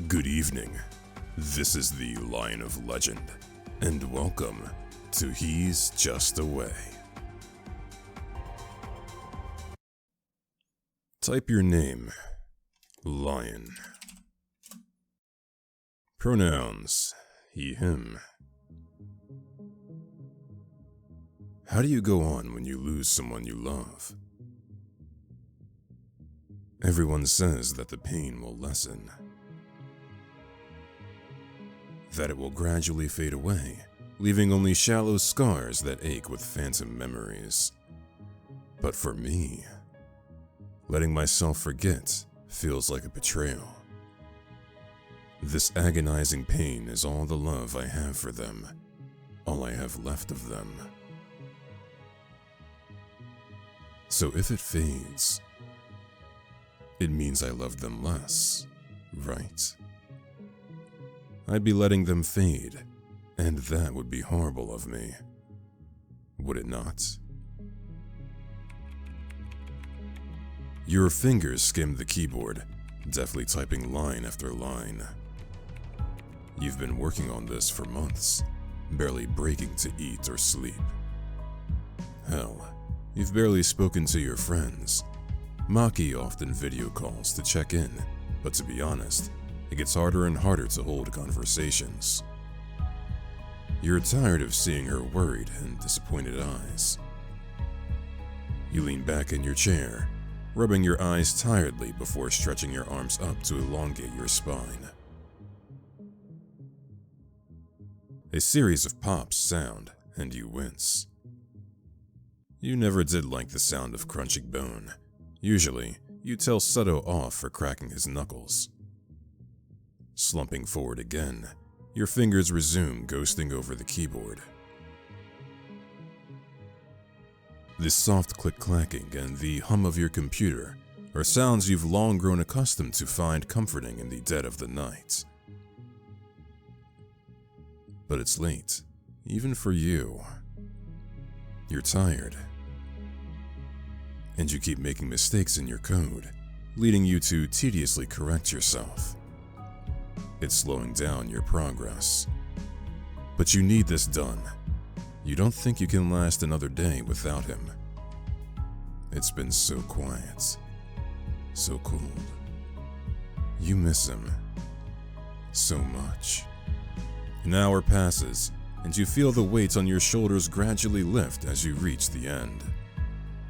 Good evening. This is the Lion of Legend, and welcome to He's Just Away. Type your name, Lion. Pronouns, he, him. How do you go on when you lose someone you love? Everyone says that the pain will lessen, that it will gradually fade away, leaving only shallow scars that ache with phantom memories. But for me, letting myself forget feels like a betrayal. This agonizing pain is all the love I have for them, all I have left of them. So if it fades, it means I love them less, right? I'd be letting them fade, and that would be horrible of me, would it not? Your fingers skimmed the keyboard, deftly typing line after line. You've been working on this for months, barely breaking to eat or sleep. Hell, you've barely spoken to your friends. Maki often video calls to check in, but to be honest, it gets harder and harder to hold conversations. You're tired of seeing her worried and disappointed eyes. You lean back in your chair, rubbing your eyes tiredly before stretching your arms up to elongate your spine. A series of pops sound, and you wince. You never did like the sound of crunching bone. Usually, you tell Sato off for cracking his knuckles. Slumping forward again, your fingers resume ghosting over the keyboard. The soft click-clacking and the hum of your computer are sounds you've long grown accustomed to find comforting in the dead of the night. But it's late, even for you. You're tired, and you keep making mistakes in your code, leading you to tediously correct yourself. It's slowing down your progress. But you need this done. You don't think you can last another day without him. It's been so quiet, so cold. You miss him so much. An hour passes, and you feel the weight on your shoulders gradually lift as you reach the end.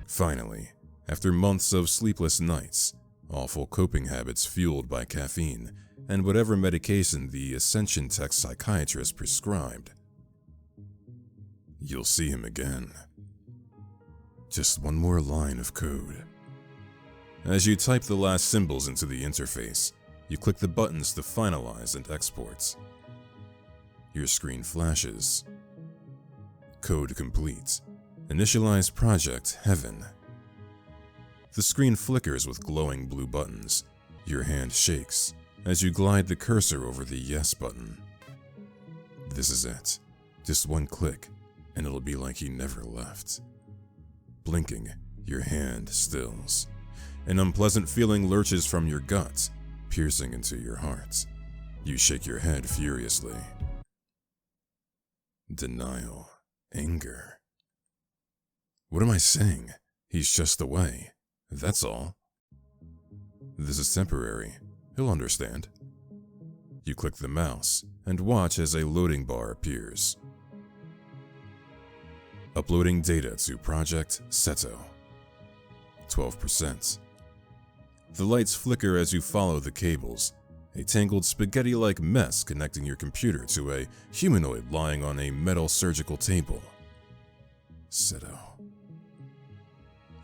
Finally, after months of sleepless nights, awful coping habits fueled by caffeine, and whatever medication the Ascension Tech psychiatrist prescribed, you'll see him again. Just one more line of code. As you type the last symbols into the interface, you click the buttons to finalize and export. Your screen flashes. Code complete. Initialize Project Heaven. The screen flickers with glowing blue buttons. Your hand shakes as you glide the cursor over the Yes button. This is it. Just one click, and it'll be like he never left. Blinking, your hand stills. An unpleasant feeling lurches from your gut, piercing into your heart. You shake your head furiously. Denial. Anger. What am I saying? He's just away. That's all. This is temporary. He'll understand. You click the mouse and watch as a loading bar appears. Uploading data to Project Seto. 12%. The lights flicker as you follow the cables, a tangled spaghetti-like mess connecting your computer to a humanoid lying on a metal surgical table. Seto.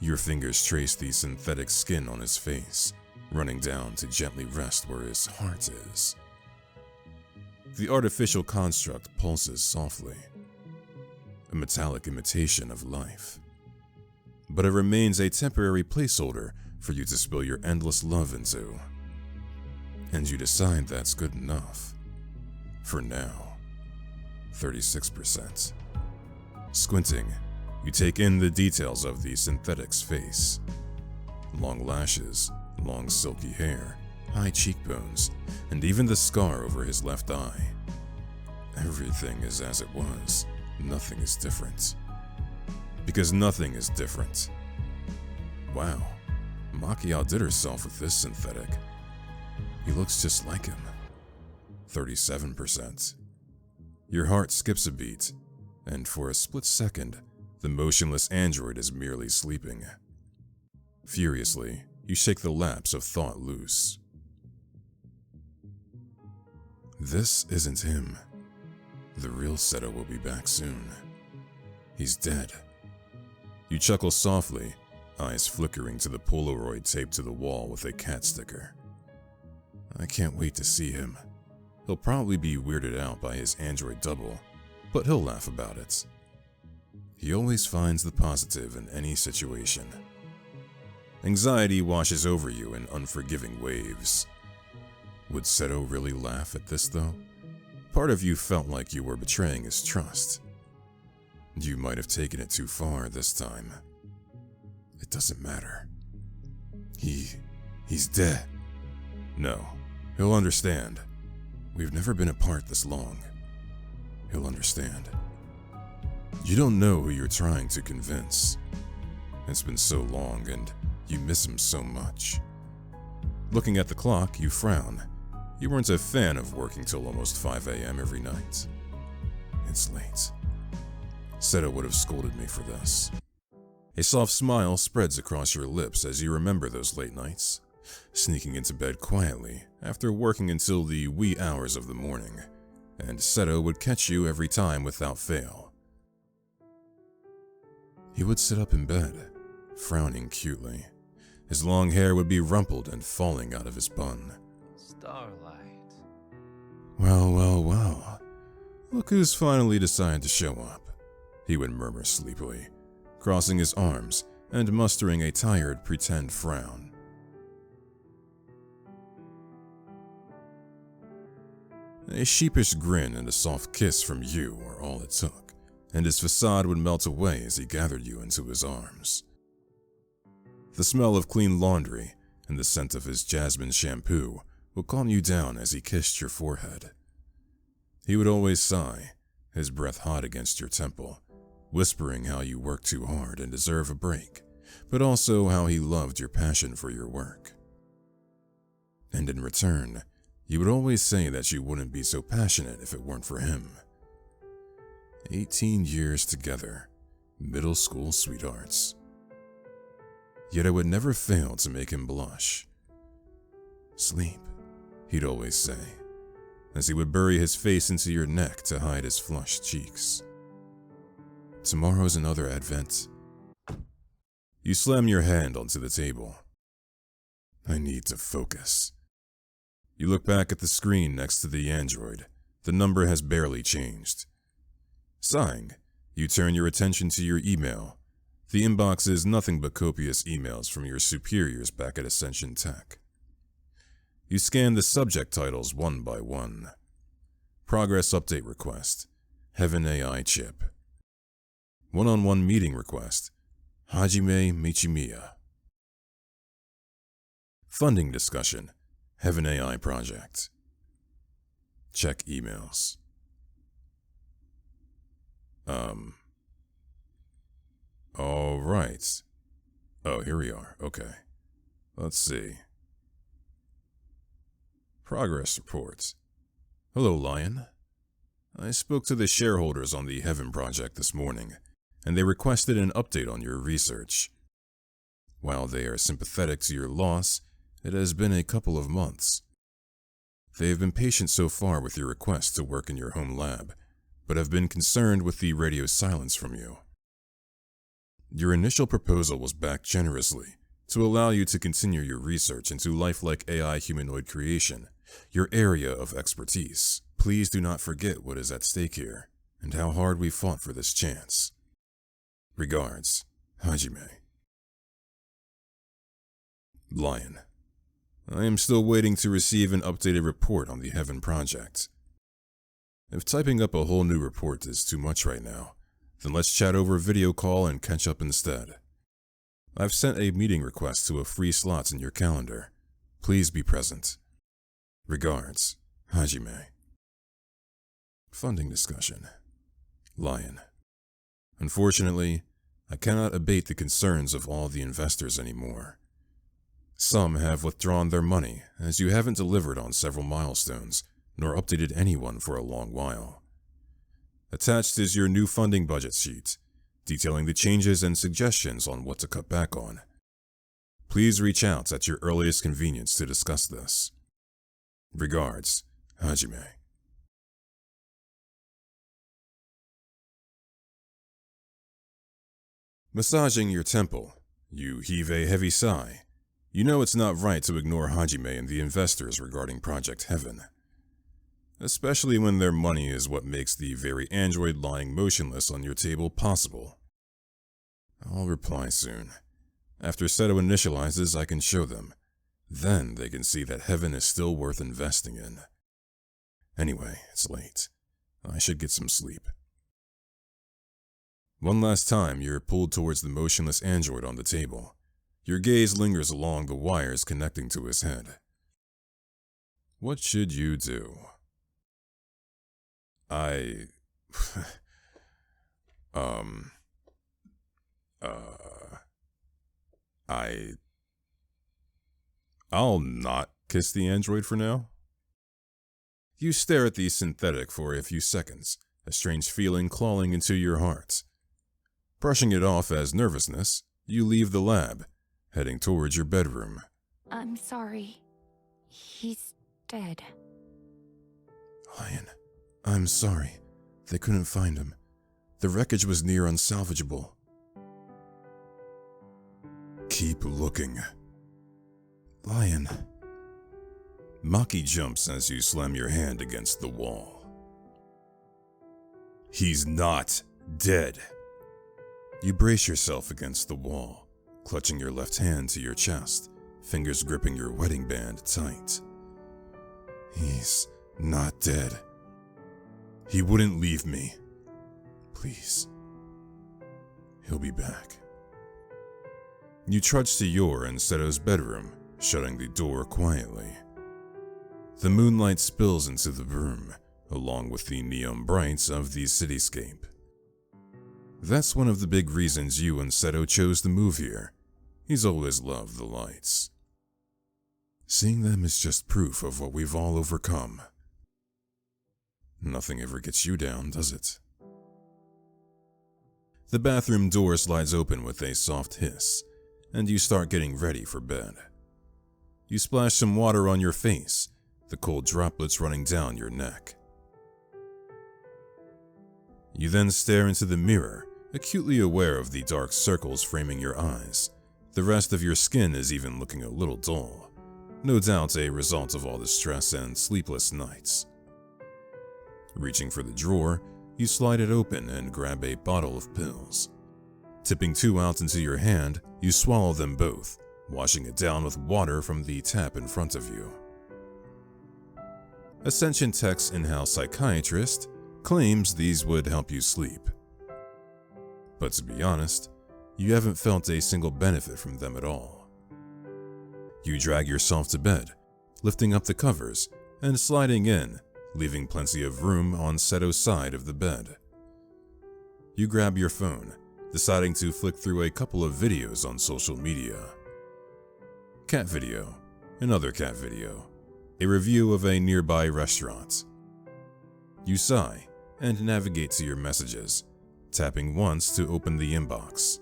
Your fingers trace the synthetic skin on his face, running down to gently rest where his heart is. The artificial construct pulses softly, a metallic imitation of life. But it remains a temporary placeholder for you to spill your endless love into. And you decide that's good enough. For now. 36%. Squinting, you take in the details of the synthetic's face. Long lashes, long silky hair, high cheekbones, and even the scar over his left eye. Everything is as it was. Nothing is different. Because nothing is different. Wow, Maki outdid herself with this synthetic. He looks just like him. 37%. Your heart skips a beat, and for a split second, the motionless android is merely sleeping. Furiously, you shake the lapse of thought loose. This isn't him. The real Seto will be back soon. He's dead. You chuckle softly, eyes flickering to the Polaroid taped to the wall with a cat sticker. I can't wait to see him. He'll probably be weirded out by his android double, but he'll laugh about it. He always finds the positive in any situation. Anxiety washes over you in unforgiving waves. Would Seto really laugh at this though? Part of you felt like you were betraying his trust. You might have taken it too far this time. It doesn't matter. He's dead. No, he'll understand. We've never been apart this long. He'll understand. You don't know who you're trying to convince. It's been so long and you miss him so much. Looking at the clock, you frown. You weren't a fan of working till almost 5 a.m. every night. It's late. Seto would have scolded me for this. A soft smile spreads across your lips as you remember those late nights, sneaking into bed quietly after working until the wee hours of the morning, and Seto would catch you every time without fail. He would sit up in bed, frowning cutely. His long hair would be rumpled and falling out of his bun. Starlight. Well. Look who's finally decided to show up, he would murmur sleepily, crossing his arms and mustering a tired pretend frown. A sheepish grin and a soft kiss from you were all it took, and his facade would melt away as he gathered you into his arms. The smell of clean laundry and the scent of his jasmine shampoo would calm you down as he kissed your forehead. He would always sigh, his breath hot against your temple, whispering how you work too hard and deserve a break, but also how he loved your passion for your work. And in return, you would always say that you wouldn't be so passionate if it weren't for him. 18 years together, middle school sweethearts. Yet it would never fail to make him blush. Sleep, he'd always say, as he would bury his face into your neck to hide his flushed cheeks. Tomorrow's another advent. You slam your hand onto the table. I need to focus. You look back at the screen next to the android. The number has barely changed. Sighing, you turn your attention to your email. The inbox is nothing but copious emails from your superiors back at Ascension Tech. You scan the subject titles one by one. Progress update request, Heaven AI chip. One-on-one meeting request, Hajime Michimiya. Funding discussion, Heaven AI project. Check emails. All right. Oh, here we are. Okay. Let's see. Progress reports. Hello, Lion. I spoke to the shareholders on the Heaven project this morning, and they requested an update on your research. While they are sympathetic to your loss, it has been a couple of months. They have been patient so far with your request to work in your home lab, but have been concerned with the radio silence from you. Your initial proposal was backed generously to allow you to continue your research into lifelike AI humanoid creation, your area of expertise. Please do not forget what is at stake here, and how hard we fought for this chance. Regards, Hajime. Lion. I am still waiting to receive an updated report on the Heaven project. If typing up a whole new report is too much right now, then let's chat over video call and catch up instead. I've sent a meeting request to a free slot in your calendar. Please be present. Regards, Hajime. Funding discussion. Lion. Unfortunately, I cannot abate the concerns of all the investors anymore. Some have withdrawn their money, as you haven't delivered on several milestones, nor updated anyone for a long while. Attached is your new funding budget sheet, detailing the changes and suggestions on what to cut back on. Please reach out at your earliest convenience to discuss this. Regards, Hajime. Massaging your temple, you heave a heavy sigh. You know it's not right to ignore Hajime and the investors regarding Project Heaven. Especially when their money is what makes the very android lying motionless on your table possible. I'll reply soon. After Seto initializes, I can show them. Then they can see that Heaven is still worth investing in. Anyway, it's late. I should get some sleep. One last time, you're pulled towards the motionless android on the table. Your gaze lingers along the wires connecting to his head. What should you do? I'll not kiss the android for now. You stare at the synthetic for a few seconds, a strange feeling clawing into your heart. Brushing it off as nervousness, you leave the lab, heading towards your bedroom. I'm sorry. He's dead. Lion, I'm sorry. They couldn't find him. The wreckage was near unsalvageable. Keep looking. Lion. Maki jumps as you slam your hand against the wall. He's not dead. You brace yourself against the wall, clutching your left hand to your chest, fingers gripping your wedding band tight. He's not dead. He wouldn't leave me. Please. He'll be back. You trudge to your and Seto's bedroom, shutting the door quietly. The moonlight spills into the room, along with the neon brights of the cityscape. That's one of the big reasons you and Seto chose to move here. He's always loved the lights. Seeing them is just proof of what we've all overcome. Nothing ever gets you down, does it? The bathroom door slides open with a soft hiss, and you start getting ready for bed. You splash some water on your face, the cold droplets running down your neck. You then stare into the mirror, acutely aware of the dark circles framing your eyes. The rest of your skin is even looking a little dull, no doubt a result of all the stress and sleepless nights. Reaching for the drawer, you slide it open and grab a bottle of pills. Tipping 2 out into your hand, you swallow them both, washing it down with water from the tap in front of you. Ascension Tech's in-house psychiatrist claims these would help you sleep. But to be honest, you haven't felt a single benefit from them at all. You drag yourself to bed, lifting up the covers and sliding in, leaving plenty of room on Seto's side of the bed. You grab your phone, deciding to flick through a couple of videos on social media. Cat video, another cat video, a review of a nearby restaurant. You sigh and navigate to your messages, tapping once to open the inbox.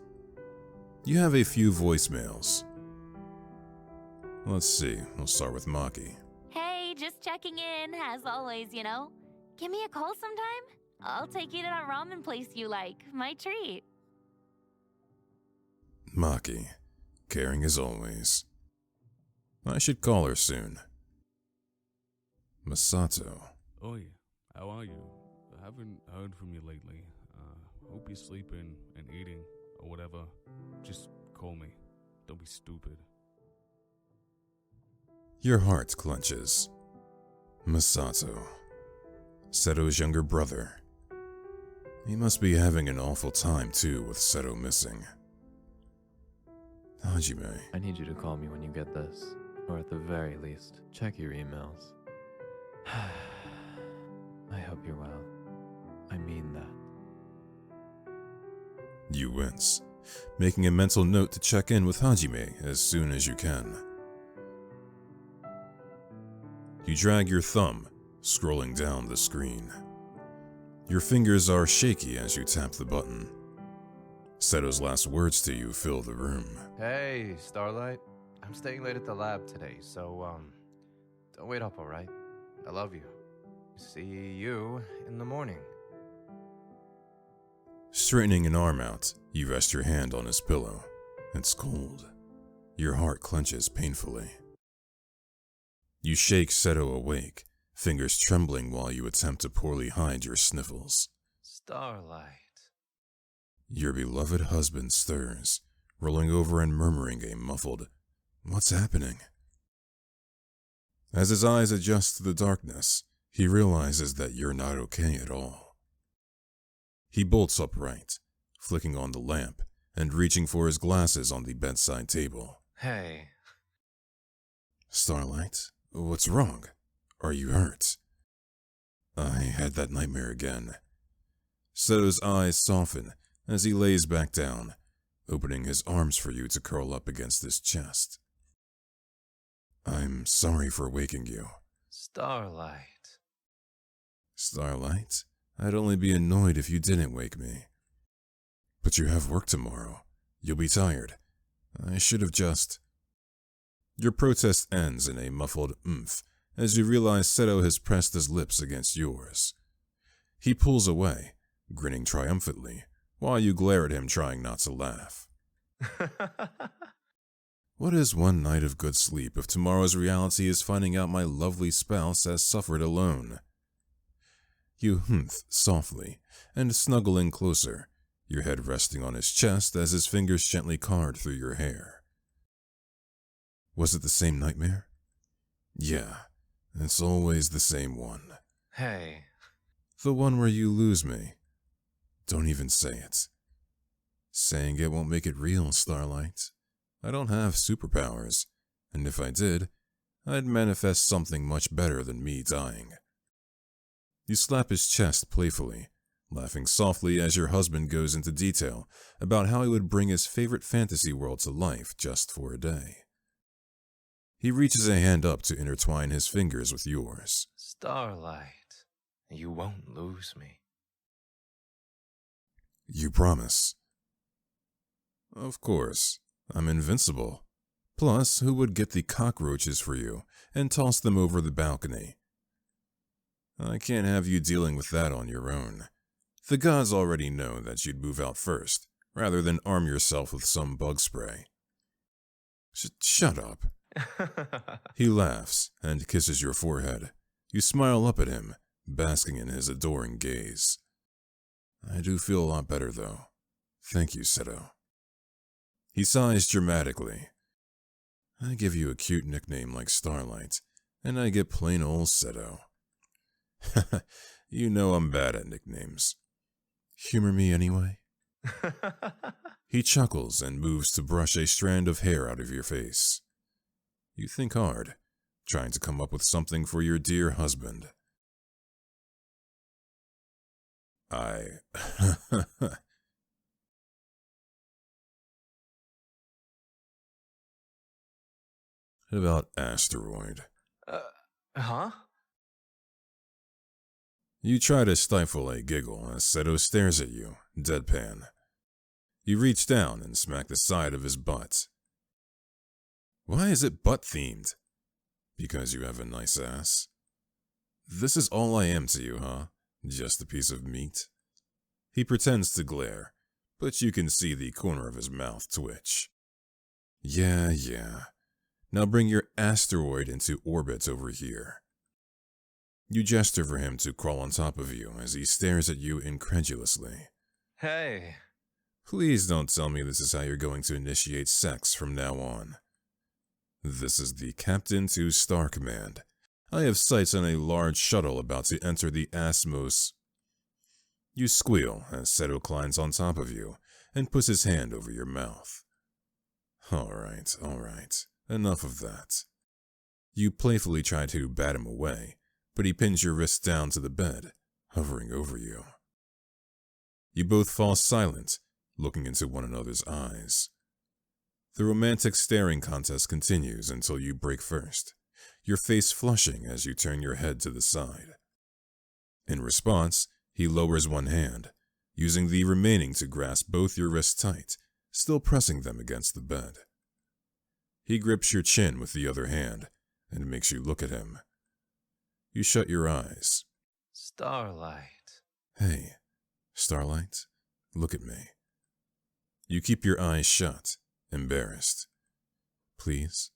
You have a few voicemails. Let's see, we'll start with Maki. Hey, just checking in, as always, you know. Give me a call sometime. I'll take you to that ramen place you like. My treat. Maki, caring as always. I should call her soon. Masato. Oi, how are you? I haven't heard from you lately. Hope you're sleeping and eating, or whatever. Just call me. Don't be stupid. Your heart clenches. Masato. Seto's younger brother. He must be having an awful time too with Seto missing. Hajime. I need you to call me when you get this, or at the very least, check your emails. hope you're well. I mean that. You wince, making a mental note to check in with Hajime as soon as you can. You drag your thumb, scrolling down the screen. Your fingers are shaky as you tap the button. Seto's last words to you fill the room. Hey, Starlight. I'm staying late at the lab today, so, don't wait up, alright? I love you. See you in the morning. Straightening an arm out, you rest your hand on his pillow. It's cold. Your heart clenches painfully. You shake Seto awake, fingers trembling while you attempt to poorly hide your sniffles. Starlight. Your beloved husband stirs, rolling over and murmuring a muffled, "What's happening?" As his eyes adjust to the darkness, he realizes that you're not okay at all. He bolts upright, flicking on the lamp and reaching for his glasses on the bedside table. Hey. Starlight, what's wrong? Are you hurt? I had that nightmare again. Seto's eyes soften as he lays back down, opening his arms for you to curl up against his chest. I'm sorry for waking you. Starlight. Starlight? I'd only be annoyed if you didn't wake me. But you have work tomorrow. You'll be tired. I should have just... Your protest ends in a muffled oomph as you realize Seto has pressed his lips against yours. He pulls away, grinning triumphantly, while you glare at him trying not to laugh. What is one night of good sleep if tomorrow's reality is finding out my lovely spouse has suffered alone? You humph softly and snuggle in closer, your head resting on his chest as his fingers gently card through your hair. Was it the same nightmare? Yeah, it's always the same one. Hey. The one where you lose me. Don't even say it. Saying it won't make it real, Starlight. I don't have superpowers, and if I did, I'd manifest something much better than me dying. You slap his chest playfully, laughing softly as your husband goes into detail about how he would bring his favorite fantasy world to life just for a day. He reaches a hand up to intertwine his fingers with yours. Starlight, you won't lose me. You promise? Of course. I'm invincible. Plus, who would get the cockroaches for you and toss them over the balcony? I can't have you dealing with that on your own. The gods already know that you'd move out first, rather than arm yourself with some bug spray. Shut up. He laughs and kisses your forehead. You smile up at him, basking in his adoring gaze. I do feel a lot better, though. Thank you, Seto. He sighs dramatically. I give you a cute nickname like Starlight, and I get plain old Seto. You know I'm bad at nicknames. Humor me anyway? He chuckles and moves to brush a strand of hair out of your face. You think hard, trying to come up with something for your dear husband. About asteroid. Huh? You try to stifle a giggle as Seto stares at you, deadpan. You reach down and smack the side of his butt. Why is it butt-themed? Because you have a nice ass. This is all I am to you, huh? Just a piece of meat? He pretends to glare, but you can see the corner of his mouth twitch. Yeah. Now bring your asteroid into orbit over here. You gesture for him to crawl on top of you as he stares at you incredulously. Hey. Please don't tell me this is how you're going to initiate sex from now on. This is the Captain to Star Command. I have sights on a large shuttle about to enter the Asmos. You squeal as Seto climbs on top of you and puts his hand over your mouth. All right. Enough of that. You playfully try to bat him away, but he pins your wrist down to the bed, hovering over you. You both fall silent, looking into one another's eyes. The romantic staring contest continues until you break first, your face flushing as you turn your head to the side. In response, he lowers one hand, using the remaining to grasp both your wrists tight, still pressing them against the bed. He grips your chin with the other hand and makes you look at him. You shut your eyes. Starlight. Hey, Starlight, look at me. You keep your eyes shut, embarrassed. Please?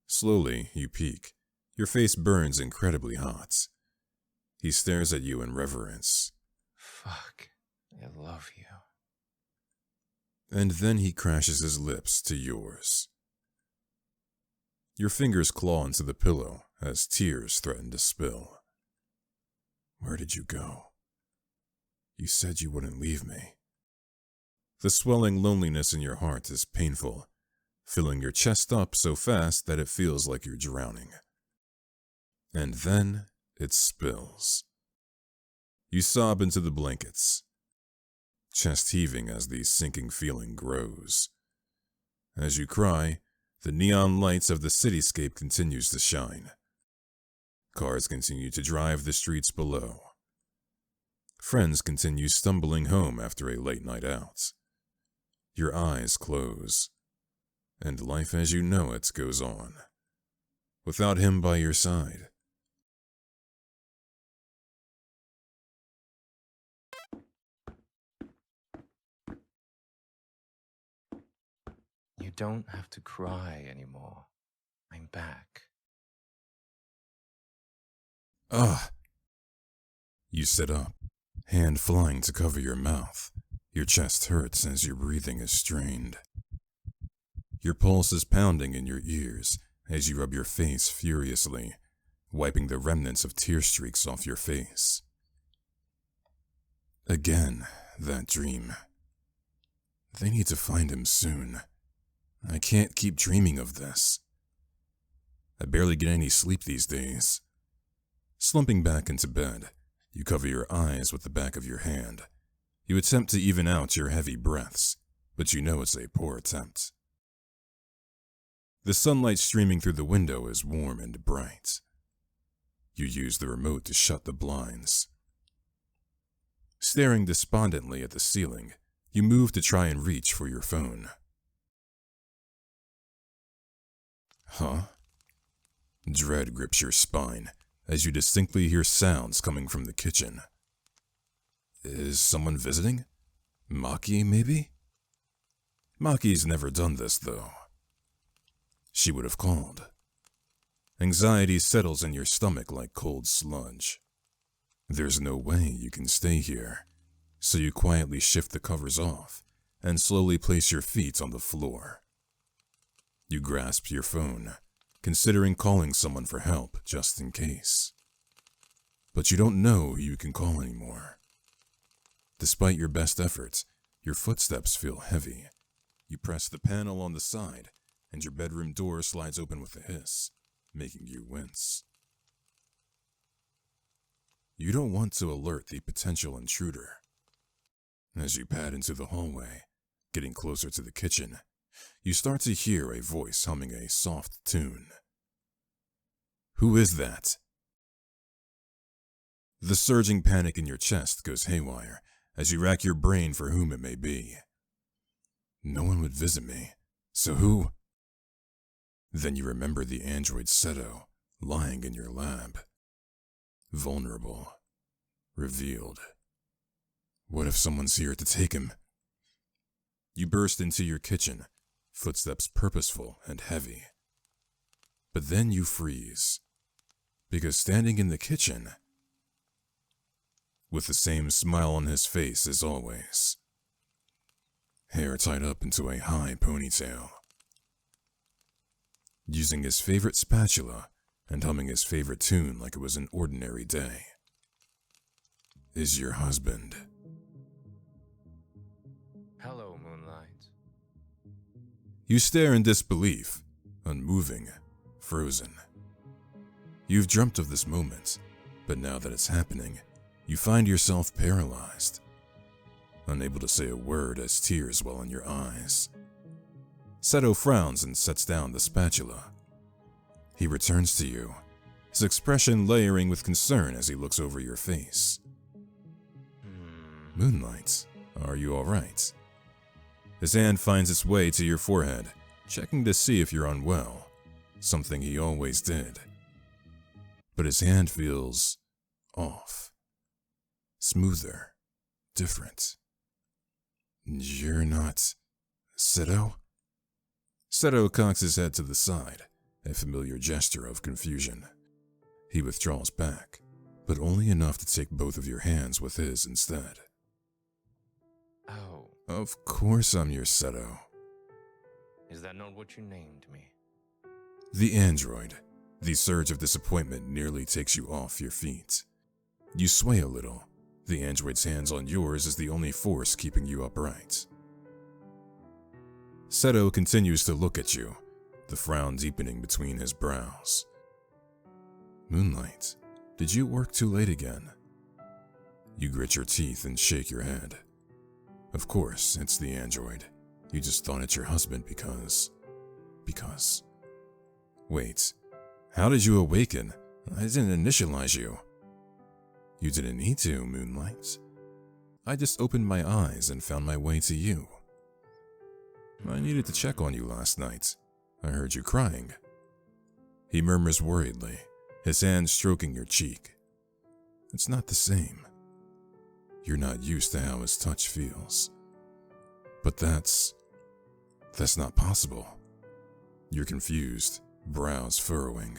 Slowly, you peek. Your face burns incredibly hot. He stares at you in reverence. Fuck, I love you. And then he crashes his lips to yours. Your fingers claw into the pillow as tears threaten to spill. Where did you go? You said you wouldn't leave me. The swelling loneliness in your heart is painful, filling your chest up so fast that it feels like you're drowning. And then it spills. You sob into the blankets, chest heaving as the sinking feeling grows. As you cry, the neon lights of the cityscape continues to shine. Cars continue to drive the streets below. Friends continue stumbling home after a late night out. Your eyes close, and life as you know it goes on, without him by your side. You don't have to cry anymore. I'm back. Ugh! You sit up, hand flying to cover your mouth. Your chest hurts as your breathing is strained. Your pulse is pounding in your ears as you rub your face furiously, wiping the remnants of tear streaks off your face. Again, that dream. They need to find him soon. I can't keep dreaming of this. I barely get any sleep these days. Slumping back into bed, you cover your eyes with the back of your hand. You attempt to even out your heavy breaths, but you know it's a poor attempt. The sunlight streaming through the window is warm and bright. You use the remote to shut the blinds. Staring despondently at the ceiling, you move to try and reach for your phone. Huh? Dread grips your spine as you distinctly hear sounds coming from the kitchen. Is someone visiting? Maki, maybe? Maki's never done this, though. She would have called. Anxiety settles in your stomach like cold sludge. There's no way you can stay here, so you quietly shift the covers off and slowly place your feet on the floor. You grasp your phone, considering calling someone for help just in case. But you don't know who you can call anymore. Despite your best efforts, your footsteps feel heavy. You press the panel on the side, and your bedroom door slides open with a hiss, making you wince. You don't want to alert the potential intruder. As you pad into the hallway, getting closer to the kitchen, you start to hear a voice humming a soft tune. Who is that? The surging panic in your chest goes haywire as you rack your brain for whom it may be. No one would visit me, so who? Then you remember the android Seto lying in your lab. Vulnerable. Revealed. What if someone's here to take him? You burst into your kitchen, footsteps purposeful and heavy. But then you freeze, because standing in the kitchen, with the same smile on his face as always, hair tied up into a high ponytail, using his favorite spatula and humming his favorite tune like it was an ordinary day, is your husband. Hello, Moonlight. You stare in disbelief, unmoving, frozen. You've dreamt of this moment, but now that it's happening, you find yourself paralyzed, unable to say a word as tears well in your eyes. Seto frowns and sets down the spatula. He returns to you, his expression layering with concern as he looks over your face. Moonlight, are you alright? His hand finds its way to your forehead, checking to see if you're unwell, something he always did. But his hand feels off. Smoother, different. You're not Seto? Seto cocks his head to the side, a familiar gesture of confusion. He withdraws back, but only enough to take both of your hands with his instead. Oh, Of course I'm your Seto. is that not what you named me? The android, the surge of disappointment nearly takes you off your feet. You sway a little. The android's hands on yours is the only force keeping you upright. Seto continues to look at you, the frown deepening between his brows. Moonlight, did you work too late again? You grit your teeth and shake your head. Of course, it's the android. You just thought it's your husband because... Wait, how did you awaken? I didn't initialize you. You didn't need to, Moonlight. I just opened my eyes and found my way to you. I needed to check on you last night. I heard you crying. He murmurs worriedly, his hand stroking your cheek. It's not the same. You're not used to how his touch feels. But that's not possible. You're confused, brows furrowing.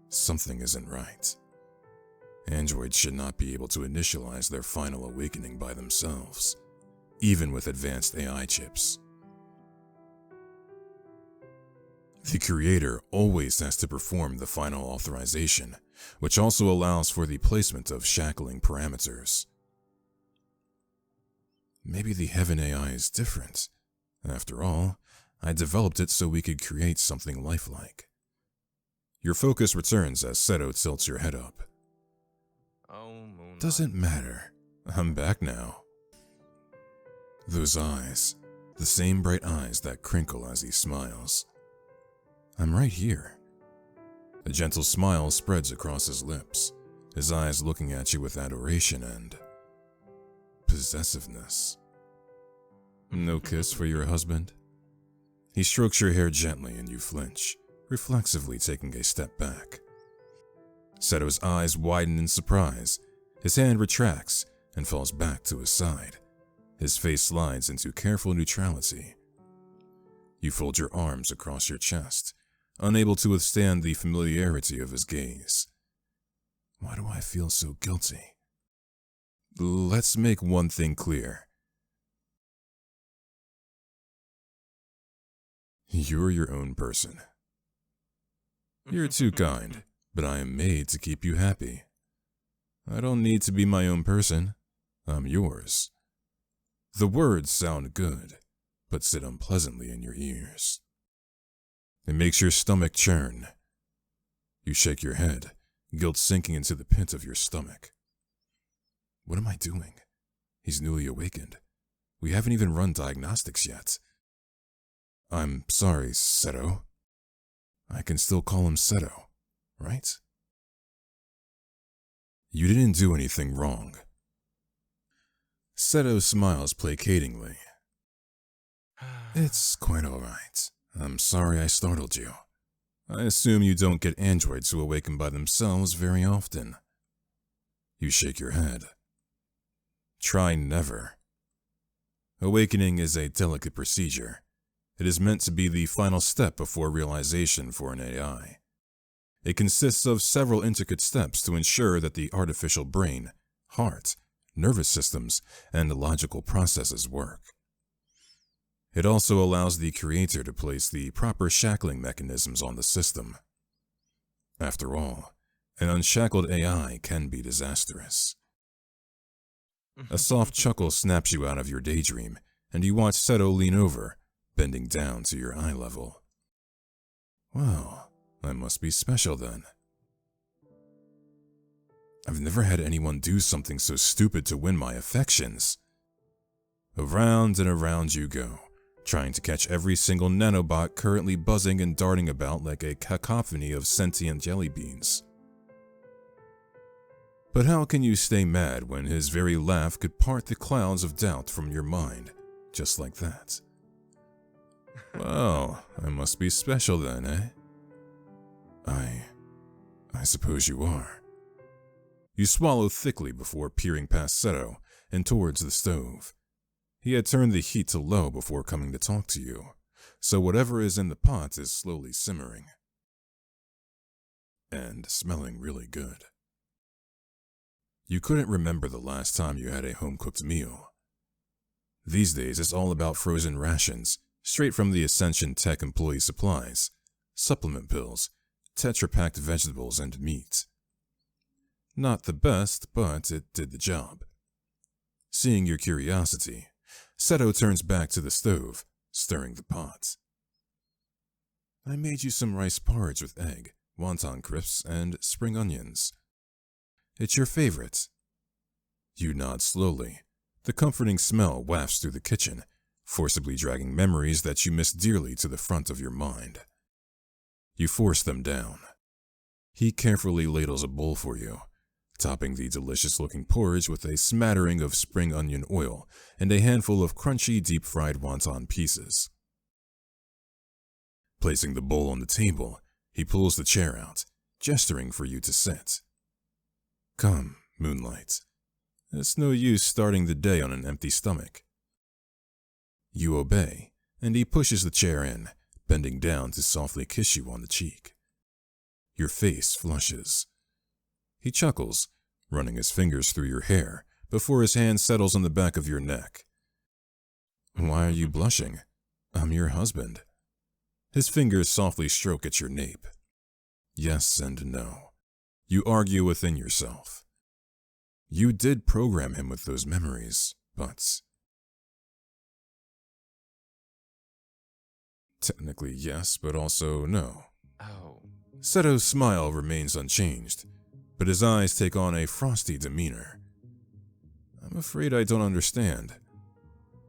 Something isn't right. Androids should not be able to initialize their final awakening by themselves, even with advanced AI chips. The creator always has to perform the final authorization, which also allows for the placement of shackling parameters. Maybe the Heaven AI is different. After all, I developed it so we could create something lifelike. Your focus returns as Seto tilts your head up. Oh, Moonlight. Doesn't matter. I'm back now. Those eyes, the same bright eyes that crinkle as he smiles. I'm right here. A gentle smile spreads across his lips, his eyes looking at you with adoration and possessiveness. No kiss for your husband? He strokes your hair gently and you flinch, reflexively taking a step back. Seto's eyes widen in surprise. His hand retracts and falls back to his side. His face slides into careful neutrality. You fold your arms across your chest, unable to withstand the familiarity of his gaze. Why do I feel so guilty? Let's make one thing clear. You're your own person. You're too kind, but I am made to keep you happy. I don't need to be my own person. I'm yours. The words sound good, but sit unpleasantly in your ears. It makes your stomach churn. You shake your head, guilt sinking into the pit of your stomach. What am I doing? He's newly awakened. We haven't even run diagnostics yet. I'm sorry, Seto. I can still call him Seto, right? You didn't do anything wrong. Seto smiles placatingly. It's quite all right. I'm sorry I startled you. I assume you don't get androids who awaken by themselves very often. You shake your head. Try never. Awakening is a delicate procedure. It is meant to be the final step before realization for an AI. It consists of several intricate steps to ensure that the artificial brain, heart, nervous systems, and logical processes work. It also allows the creator to place the proper shackling mechanisms on the system. After all, an unshackled AI can be disastrous. A soft chuckle snaps you out of your daydream, and you watch Seto lean over, bending down to your eye level. Well, I must be special then. I've never had anyone do something so stupid to win my affections. Around and around you go, trying to catch every single nanobot currently buzzing and darting about like a cacophony of sentient jelly beans. But how can you stay mad when his very laugh could part the clouds of doubt from your mind, just like that? Well, I must be special then, eh? I suppose you are. You swallow thickly before peering past Seto and towards the stove. He had turned the heat to low before coming to talk to you, so whatever is in the pot is slowly simmering. And smelling really good. You couldn't remember the last time you had a home-cooked meal. These days, it's all about frozen rations, straight from the Ascension Tech employee supplies, supplement pills, Tetra-packed vegetables, and meat. Not the best, but it did the job. Seeing your curiosity, Seto turns back to the stove, stirring the pot. I made you some rice porridge with egg, wonton crisps, and spring onions. It's your favorite. You nod slowly. The comforting smell wafts through the kitchen, forcibly dragging memories that you miss dearly to the front of your mind. You force them down. He carefully ladles a bowl for you, topping the delicious-looking porridge with a smattering of spring onion oil and a handful of crunchy, deep-fried wonton pieces. Placing the bowl on the table, he pulls the chair out, gesturing for you to sit. Come, Moonlight. It's no use starting the day on an empty stomach. You obey, and he pushes the chair in, bending down to softly kiss you on the cheek. Your face flushes. He chuckles, running his fingers through your hair before his hand settles on the back of your neck. Why are you blushing? I'm your husband. His fingers softly stroke at your nape. Yes and no. You argue within yourself. You did program him with those memories, but... Technically yes, but also no. Oh. Seto's smile remains unchanged, but his eyes take on a frosty demeanor. I'm afraid I don't understand.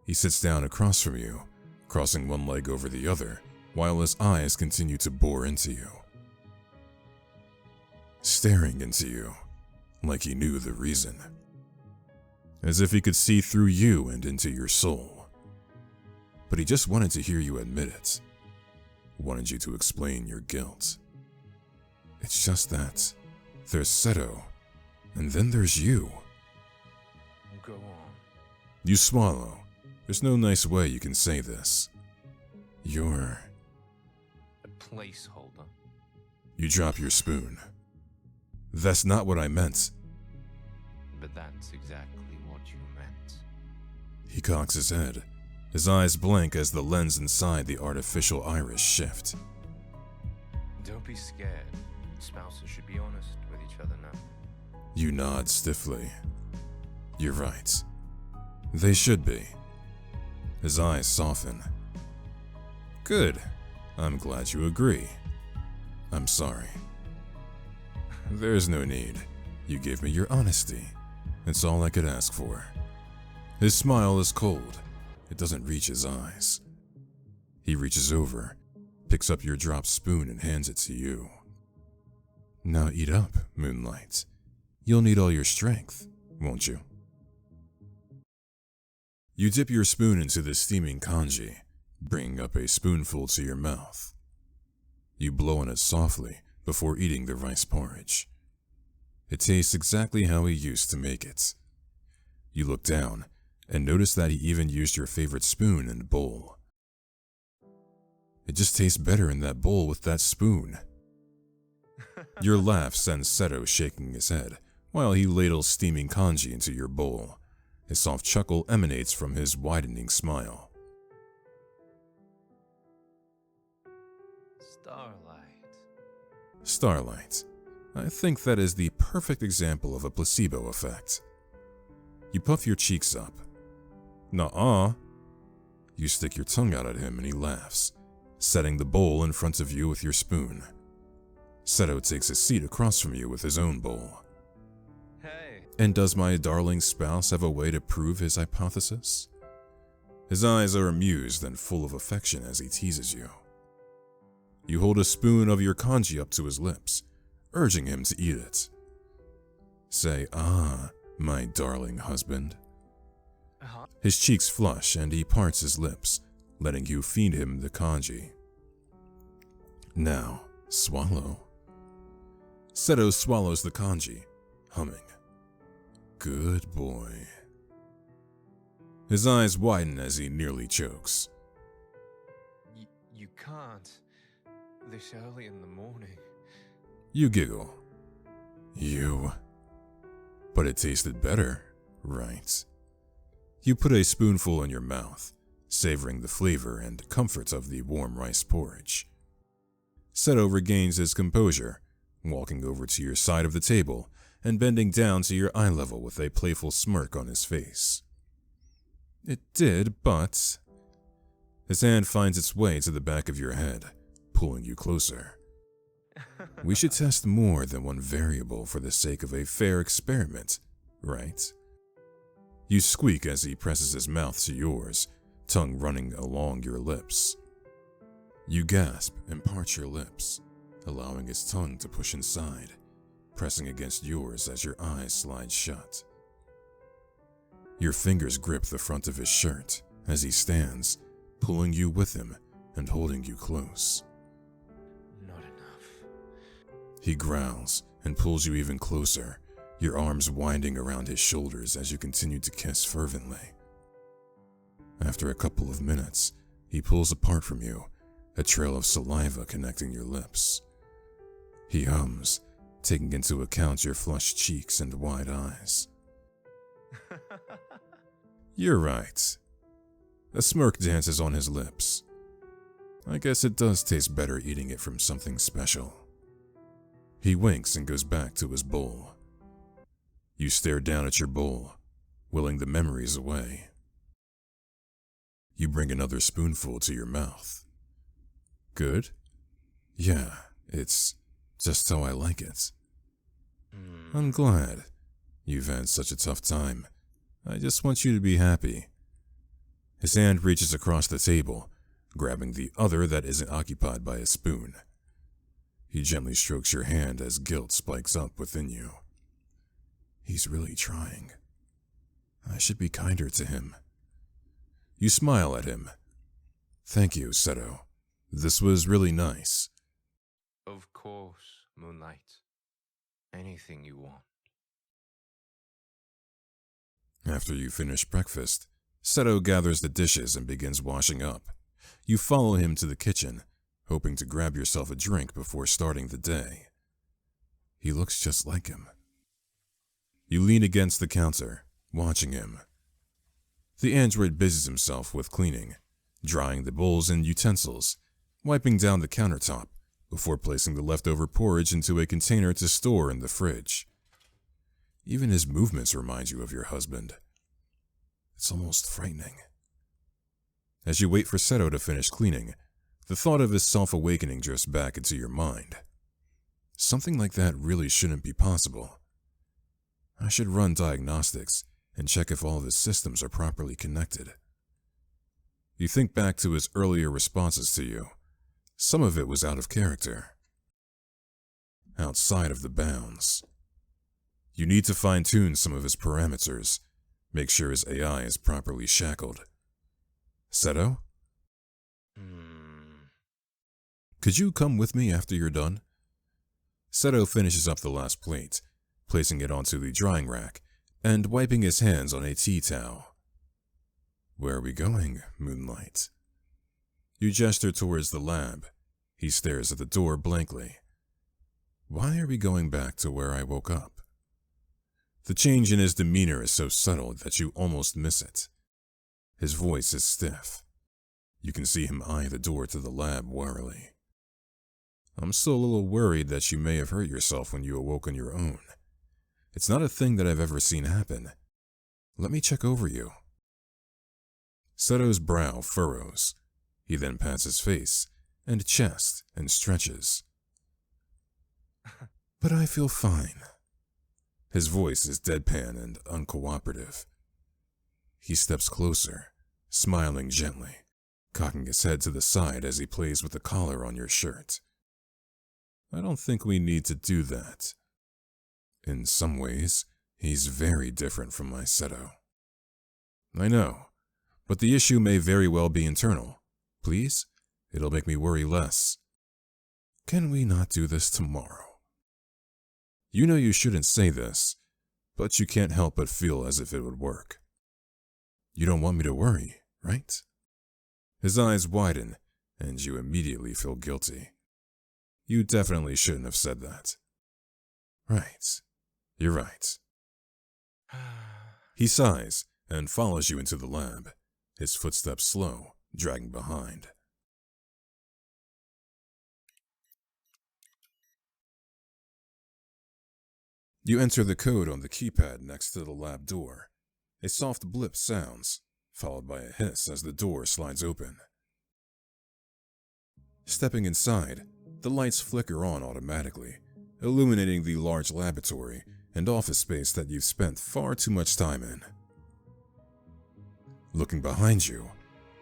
He sits down across from you, crossing one leg over the other, while his eyes continue to bore into you. Staring into you, like he knew the reason. As if he could see through you and into your soul. But he just wanted to hear you admit it. Wanted you to explain your guilt. It's just that there's Seto, and then there's you. Go on. You swallow. There's no nice way you can say this. You're... A placeholder. You drop your spoon. That's not what I meant. But that's exactly what you meant. He cocks his head, his eyes blank as the lens inside the artificial iris shift. Don't be scared. Spouses should be honest with each other now. You nod stiffly. You're right. They should be. His eyes soften. Good. I'm glad you agree. I'm sorry. There's no need. You gave me your honesty. It's all I could ask for. His smile is cold. It doesn't reach his eyes. He reaches over, picks up your dropped spoon and hands it to you. Now eat up, Moonlight. You'll need all your strength, won't you? You dip your spoon into the steaming congee, bringing up a spoonful to your mouth. You blow on it softly before eating the rice porridge. It tastes exactly how he used to make it. You look down and notice that he even used your favorite spoon and bowl. It just tastes better in that bowl with that spoon. Your laugh sends Seto shaking his head while he ladles steaming congee into your bowl. A soft chuckle emanates from his widening smile. Starlight. I think that is the perfect example of a placebo effect. You puff your cheeks up. Nuh-uh. You stick your tongue out at him and he laughs, setting the bowl in front of you with your spoon. Seto takes a seat across from you with his own bowl. And does my darling spouse have a way to prove his hypothesis? His eyes are amused and full of affection as he teases you. You hold a spoon of your kanji up to his lips, urging him to eat it. Say, "Ah, my darling husband." His cheeks flush and he parts his lips, letting you feed him the kanji. "Now, swallow." Seto swallows the kanji, humming. "Good boy." His eyes widen as he nearly chokes. You can't. This early in the morning. You giggle. But it tasted better, right? You put a spoonful in your mouth, savoring the flavor and comfort of the warm rice porridge. Seto regains his composure, walking over to your side of the table and bending down to your eye level with a playful smirk on his face. "It did, but..." His hand finds its way to the back of your head, pulling you closer. "We should test more than one variable for the sake of a fair experiment, right?" You squeak as he presses his mouth to yours, tongue running along your lips. You gasp and part your lips, allowing his tongue to push inside, pressing against yours as your eyes slide shut. Your fingers grip the front of his shirt as he stands, pulling you with him and holding you close. Not enough. He growls and pulls you even closer, your arms winding around his shoulders as you continue to kiss fervently. After a couple of minutes, he pulls apart from you, a trail of saliva connecting your lips. He hums, taking into account your flushed cheeks and wide eyes. "You're right." A smirk dances on his lips. "I guess it does taste better eating it from something special." He winks and goes back to his bowl. You stare down at your bowl, willing the memories away. You bring another spoonful to your mouth. "Good? Yeah, it's just how I like it." "I'm glad. You've had such a tough time. I just want you to be happy." His hand reaches across the table, grabbing the other that isn't occupied by a spoon. He gently strokes your hand as guilt spikes up within you. He's really trying. I should be kinder to him. You smile at him. "Thank you, Seto. This was really nice." Of course, Moonlight. Anything you want. After you finish breakfast, Seto gathers the dishes and begins washing up. You follow him to the kitchen, hoping to grab yourself a drink before starting the day. He looks just like him. You lean against the counter, watching him. The android busies himself with cleaning, drying the bowls and utensils, wiping down the countertop before placing the leftover porridge into a container to store in the fridge. Even his movements remind you of your husband. It's almost frightening. As you wait for Seto to finish cleaning, the thought of his self-awakening drifts back into your mind. Something like that really shouldn't be possible. I should run diagnostics and check if all of his systems are properly connected. You think back to his earlier responses to you. Some of it was out of character, outside of the bounds. You need to fine-tune some of his parameters, make sure his AI is properly shackled. Seto? Could you come with me after you're done? Seto finishes up the last plate, placing it onto the drying rack, and wiping his hands on a tea towel. Where are we going, Moonlight? You gesture towards the lab. He stares at the door blankly. Why are we going back to where I woke up? The change in his demeanor is so subtle that you almost miss it. His voice is stiff. You can see him eye the door to the lab warily. I'm still a little worried that you may have hurt yourself when you awoke on your own. It's not a thing that I've ever seen happen. Let me check over you. Seto's brow furrows. He then pats his face and chest and stretches. But I feel fine. His voice is deadpan and uncooperative. He steps closer, smiling gently, cocking his head to the side as he plays with the collar on your shirt. I don't think we need to do that. In some ways, he's very different from my Seto. I know, but the issue may very well be internal. Please? It'll make me worry less. Can we not do this tomorrow? You know you shouldn't say this, but you can't help but feel as if it would work. You don't want me to worry, right? His eyes widen, and you immediately feel guilty. You definitely shouldn't have said that. Right. You're right. He sighs and follows you into the lab, his footsteps slow, dragging behind. You enter the code on the keypad next to the lab door. A soft blip sounds, followed by a hiss as the door slides open. Stepping inside, the lights flicker on automatically, illuminating the large laboratory and office space that you've spent far too much time in. Looking behind you,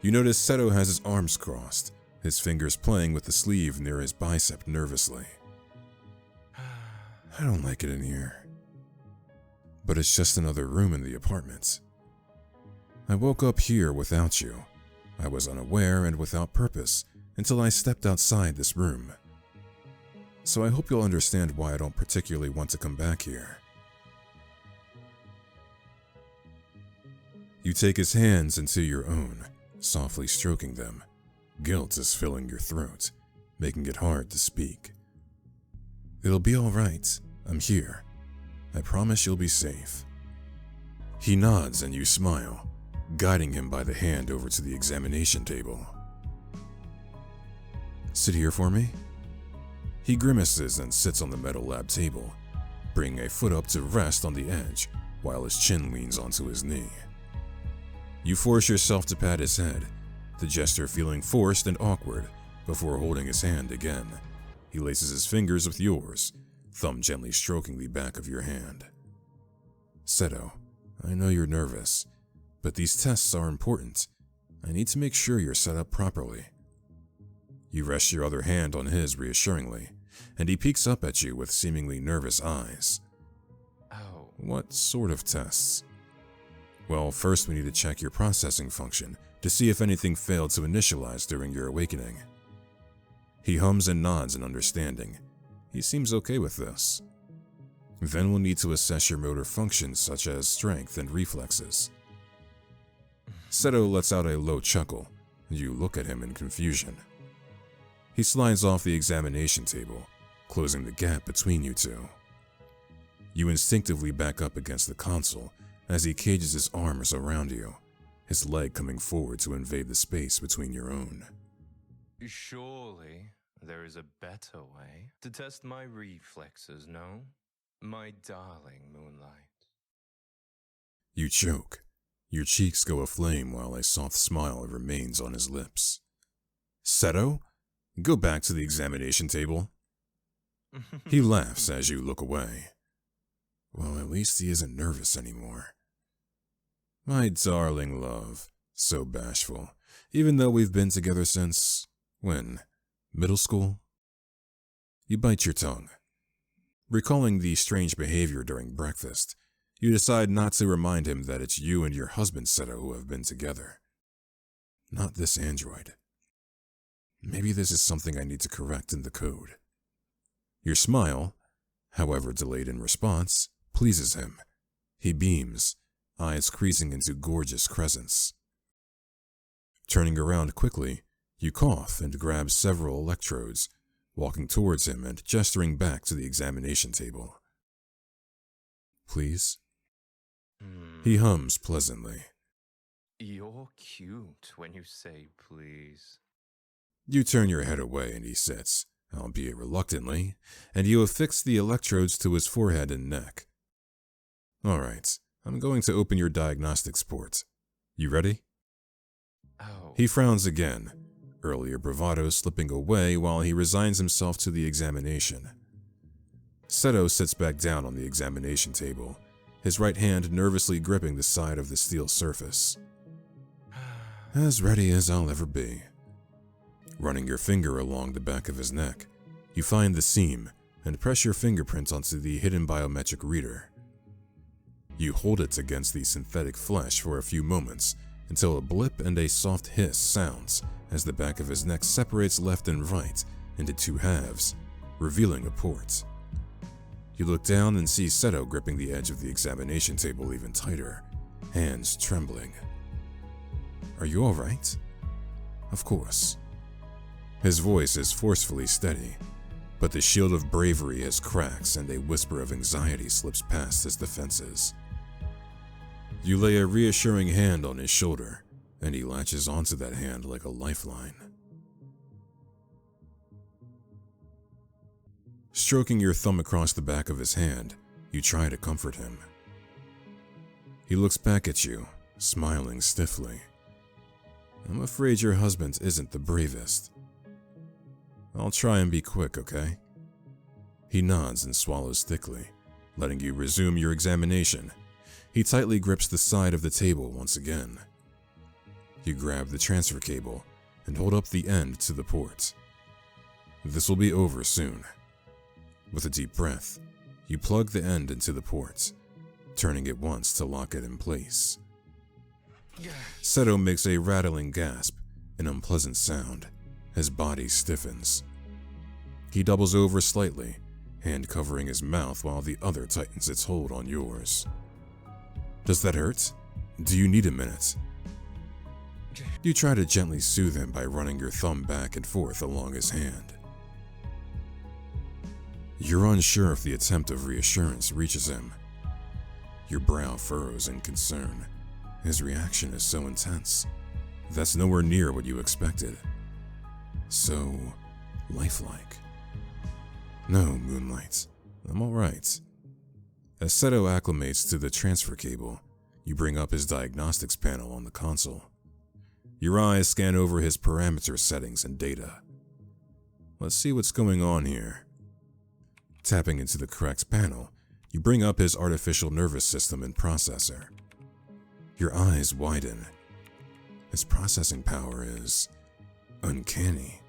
you notice Seto has his arms crossed, his fingers playing with the sleeve near his bicep nervously. I don't like it in here. But it's just another room in the apartment. I woke up here without you. I was unaware and without purpose until I stepped outside this room. So I hope you'll understand why I don't particularly want to come back here. You take his hands into your own, softly stroking them. Guilt is filling your throat, making it hard to speak. It'll be all right. I'm here. I promise you'll be safe. He nods and you smile, guiding him by the hand over to the examination table. Sit here for me. He grimaces and sits on the metal lab table, bringing a foot up to rest on the edge while his chin leans onto his knee. You force yourself to pat his head, the gesture feeling forced and awkward before holding his hand again. He laces his fingers with yours, thumb gently stroking the back of your hand. Seto, I know you're nervous, but these tests are important. I need to make sure you're set up properly. You rest your other hand on his reassuringly, and he peeks up at you with seemingly nervous eyes. Oh. What sort of tests? Well, first we need to check your processing function to see if anything failed to initialize during your awakening. He hums and nods in understanding. He seems okay with this. Then we'll need to assess your motor functions such as strength and reflexes. Seto lets out a low chuckle, and you look at him in confusion. He slides off the examination table, closing the gap between you two. You instinctively back up against the console as he cages his arms around you, his leg coming forward to invade the space between your own. Surely there is a better way to test my reflexes, no? My darling Moonlight. You choke. Your cheeks go aflame while a soft smile remains on his lips. Seto? Go back to the examination table. He laughs as you look away. Well, at least he isn't nervous anymore. My darling love, so bashful, even though we've been together since, when? Middle school? You bite your tongue. Recalling the strange behavior during breakfast, you decide not to remind him that it's you and your husband Seto who have been together. Not this android. Maybe this is something I need to correct in the code. Your smile, however delayed in response, pleases him. He beams, eyes creasing into gorgeous crescents. Turning around quickly, you cough and grab several electrodes, walking towards him and gesturing back to the examination table. Please? He hums pleasantly. You're cute when you say please. You turn your head away and he sits, albeit reluctantly, and you affix the electrodes to his forehead and neck. All right, I'm going to open your diagnostics port. You ready? Oh. He frowns again, earlier bravado slipping away while he resigns himself to the examination. Seto sits back down on the examination table, his right hand nervously gripping the side of the steel surface. As ready as I'll ever be. Running your finger along the back of his neck, you find the seam and press your fingerprint onto the hidden biometric reader. You hold it against the synthetic flesh for a few moments until a blip and a soft hiss sounds as the back of his neck separates left and right into two halves, revealing a port. You look down and see Seto gripping the edge of the examination table even tighter, hands trembling. Are you all right? Of course. His voice is forcefully steady, but the shield of bravery has cracks and a whisper of anxiety slips past his defenses. You lay a reassuring hand on his shoulder, and he latches onto that hand like a lifeline. Stroking your thumb across the back of his hand, you try to comfort him. He looks back at you, smiling stiffly. I'm afraid your husband isn't the bravest. I'll try and be quick, okay? He nods and swallows thickly, letting you resume your examination. He tightly grips the side of the table once again. You grab the transfer cable and hold up the end to the port. This will be over soon. With a deep breath, you plug the end into the port, turning it once to lock it in place. Seto makes a rattling gasp, an unpleasant sound. His body stiffens. He doubles over slightly, hand covering his mouth while the other tightens its hold on yours. Does that hurt? Do you need a minute? You try to gently soothe him by running your thumb back and forth along his hand. You're unsure if the attempt of reassurance reaches him. Your brow furrows in concern. His reaction is so intense. That's nowhere near what you expected. So lifelike. No, Moonlight. I'm alright. As Seto acclimates to the transfer cable, you bring up his diagnostics panel on the console. Your eyes scan over his parameter settings and data. Let's see what's going on here. Tapping into the correct panel, you bring up his artificial nervous system and processor. Your eyes widen. His processing power is uncanny.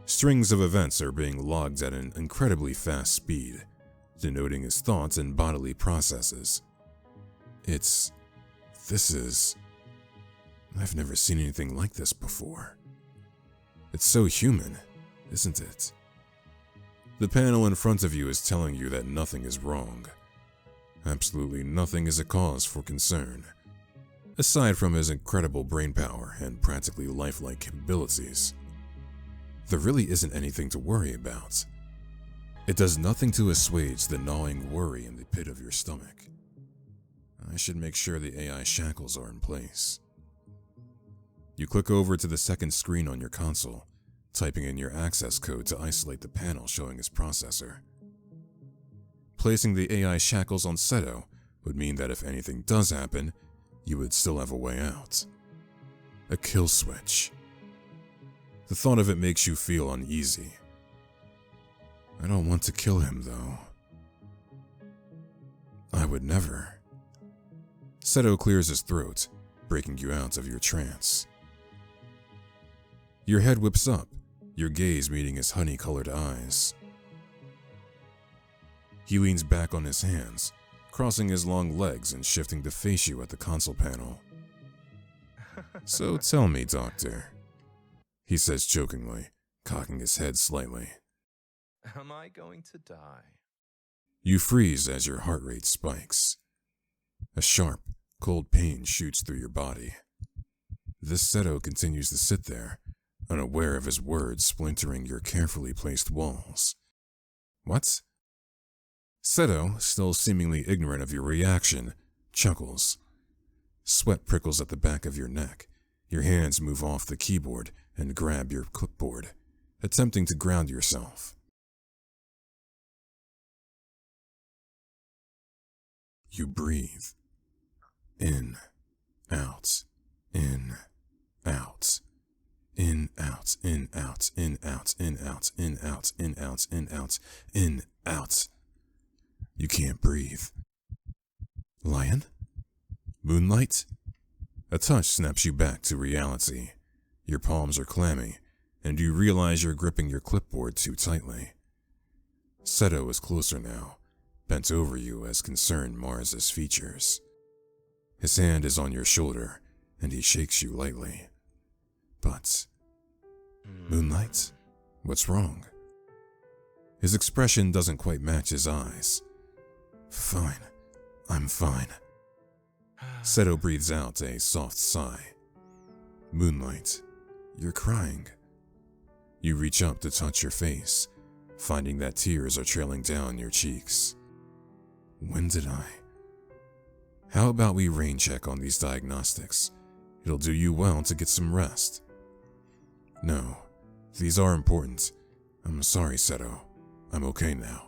Strings of events are being logged at an incredibly fast speed, denoting his thoughts and bodily processes. I've never seen anything like this before. It's so human, isn't it? The panel in front of you is telling you that nothing is wrong. Absolutely nothing is a cause for concern. Aside from his incredible brain power and practically lifelike capabilities, there really isn't anything to worry about. It does nothing to assuage the gnawing worry in the pit of your stomach. I should make sure the AI shackles are in place. You click over to the second screen on your console, typing in your access code to isolate the panel showing his processor. Placing the AI shackles on Seto would mean that if anything does happen, you would still have a way out. A kill switch. The thought of it makes you feel uneasy. I don't want to kill him, though. I would never. Seto clears his throat, breaking you out of your trance. Your head whips up, your gaze meeting his honey-colored eyes. He leans back on his hands, crossing his long legs and shifting to face you at the console panel. So tell me, Doctor, he says jokingly, cocking his head slightly. Am I going to die? You freeze as your heart rate spikes. A sharp, cold pain shoots through your body. This Seto continues to sit there, unaware of his words splintering your carefully placed walls. What? Seto, still seemingly ignorant of your reaction, chuckles. Sweat prickles at the back of your neck. Your hands move off the keyboard and grab your clipboard, attempting to ground yourself. You breathe. In, out, in, out. In, out, in, out, in, out, in, out, in, out, in, out, in, out, in, out. You can't breathe. Lion? Moonlight? A touch snaps you back to reality. Your palms are clammy, and you realize you're gripping your clipboard too tightly. Seto is closer now, bent over you as concern mars his features. His hand is on your shoulder, and he shakes you lightly. But, Moonlight, what's wrong? His expression doesn't quite match his eyes. Fine, I'm fine. Seto breathes out a soft sigh. Moonlight, you're crying. You reach up to touch your face, finding that tears are trailing down your cheeks. When did I? How about we rain check on these diagnostics? It'll do you well to get some rest. No, these are important. I'm sorry, Seto. I'm okay now.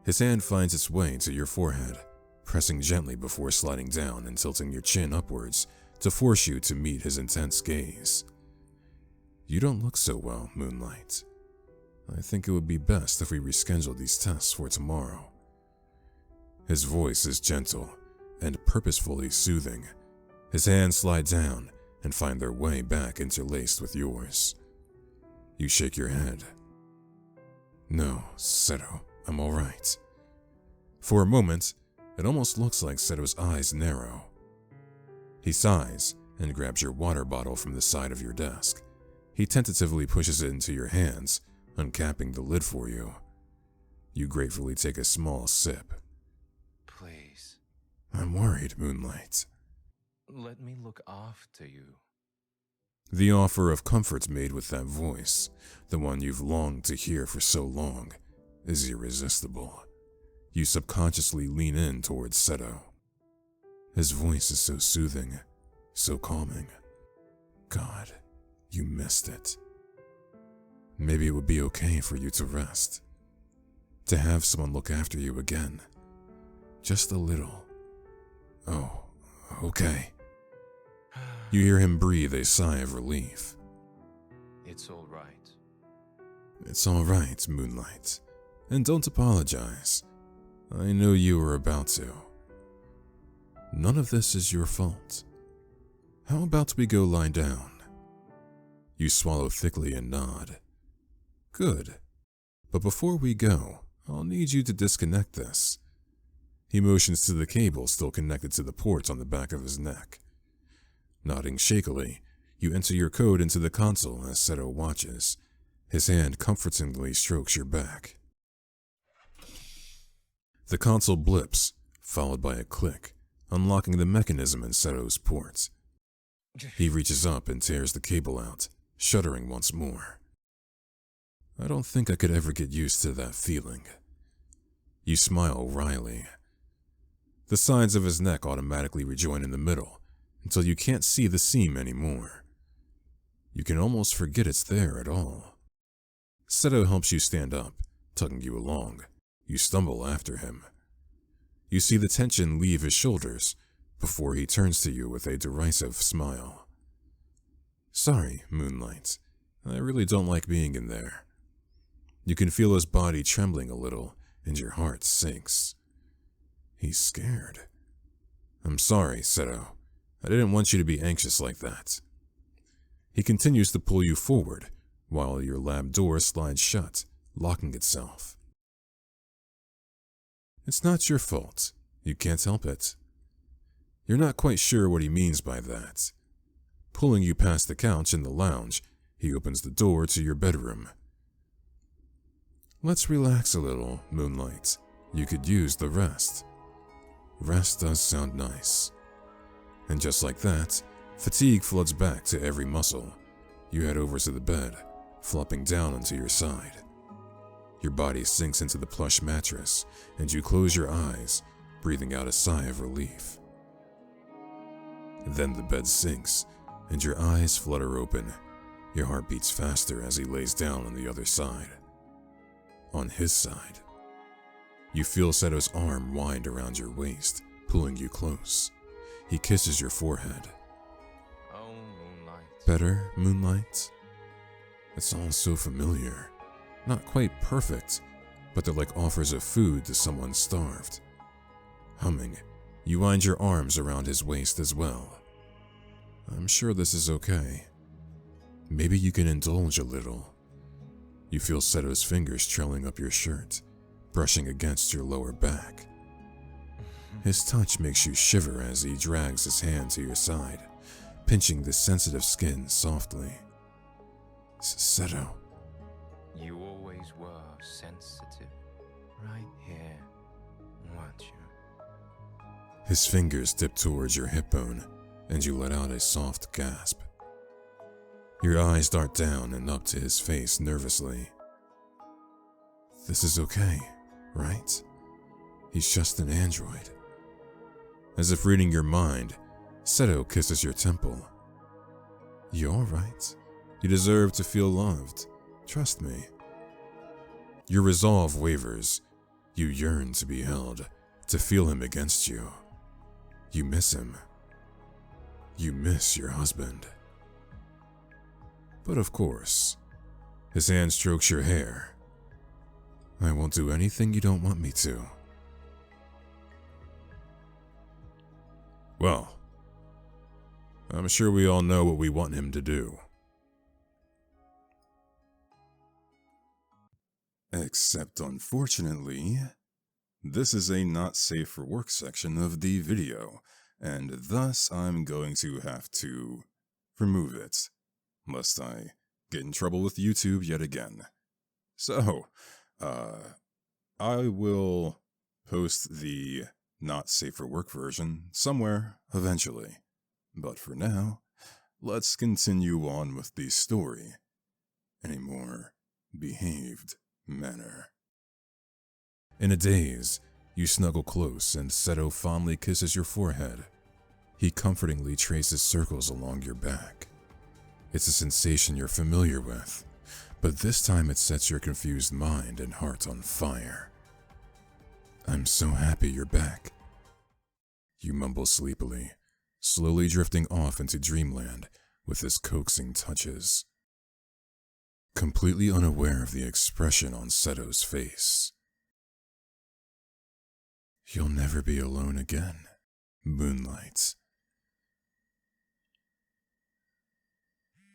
His hand finds its way to your forehead, pressing gently before sliding down and tilting your chin upwards to force you to meet his intense gaze. You don't look so well, Moonlight. I think it would be best if we reschedule these tests for tomorrow. His voice is gentle and purposefully soothing. His hands slide down and find their way back interlaced with yours. You shake your head. No, Seto, I'm all right. For a moment, it almost looks like Seto's eyes narrow. He sighs and grabs your water bottle from the side of your desk. He tentatively pushes it into your hands, uncapping the lid for you. You gratefully take a small sip. Please. I'm worried, Moonlight. Let me look after you. The offer of comfort made with that voice, the one you've longed to hear for so long, is irresistible. You subconsciously lean in towards Seto. His voice is so soothing, so calming. God, you missed it. Maybe it would be okay for you to rest. To have someone look after you again. Just a little. Oh, okay. You hear him breathe a sigh of relief. It's all right. It's all right, Moonlight. And don't apologize. I know you were about to. None of this is your fault. How about we go lie down? You swallow thickly and nod. Good. But before we go, I'll need you to disconnect this. He motions to the cable still connected to the ports on the back of his neck. Nodding shakily, you enter your code into the console as Seto watches. His hand comfortingly strokes your back. The console blips, followed by a click, unlocking the mechanism in Seto's port. He reaches up and tears the cable out, shuddering once more. I don't think I could ever get used to that feeling. You smile wryly. The sides of his neck automatically rejoin in the middle, until you can't see the seam anymore. You can almost forget it's there at all. Seto helps you stand up, tugging you along. You stumble after him. You see the tension leave his shoulders before he turns to you with a derisive smile. Sorry, Moonlight. I really don't like being in there. You can feel his body trembling a little, and your heart sinks. He's scared. I'm sorry, Seto. I didn't want you to be anxious like that. He continues to pull you forward, while your lab door slides shut, locking itself. It's not your fault. You can't help it. You're not quite sure what he means by that. Pulling you past the couch in the lounge, he opens the door to your bedroom. Let's relax a little, Moonlight. You could use the rest. Rest does sound nice. And just like that, fatigue floods back to every muscle. You head over to the bed, flopping down onto your side. Your body sinks into the plush mattress, and you close your eyes, breathing out a sigh of relief. Then the bed sinks, and your eyes flutter open. Your heart beats faster as he lays down on the other side. On his side. You feel Seto's arm wind around your waist, pulling you close. He kisses your forehead. Oh, Moonlight. Better, Moonlight? It's all so familiar. Not quite perfect, but they're like offers of food to someone starved. Humming, you wind your arms around his waist as well. I'm sure this is okay. Maybe you can indulge a little. You feel Seto's fingers trailing up your shirt, brushing against your lower back. His touch makes you shiver as he drags his hand to your side, pinching the sensitive skin softly. Seto. You always were sensitive. Right here. Weren't you? His fingers dip towards your hip bone, and you let out a soft gasp. Your eyes dart down and up to his face nervously. This is okay, right? He's just an android. As if reading your mind, Seto kisses your temple. You all right? You deserve to feel loved. Trust me. Your resolve wavers. You yearn to be held, to feel him against you. You miss him. You miss your husband. But of course, his hand strokes your hair. I won't do anything you don't want me to. Well, I'm sure we all know what we want him to do. Except unfortunately, this is a not safe for work section of the video, and thus I'm going to have to remove it, lest I get in trouble with YouTube yet again. So, I will post the not safe for work version somewhere eventually. But for now, let's continue on with the story in a more behaved manner. In a daze, you snuggle close and Seto fondly kisses your forehead. He comfortingly traces circles along your back. It's a sensation you're familiar with, but this time it sets your confused mind and heart on fire. I'm so happy you're back. You mumble sleepily, slowly drifting off into dreamland with his coaxing touches. Completely unaware of the expression on Seto's face. You'll never be alone again, Moonlight.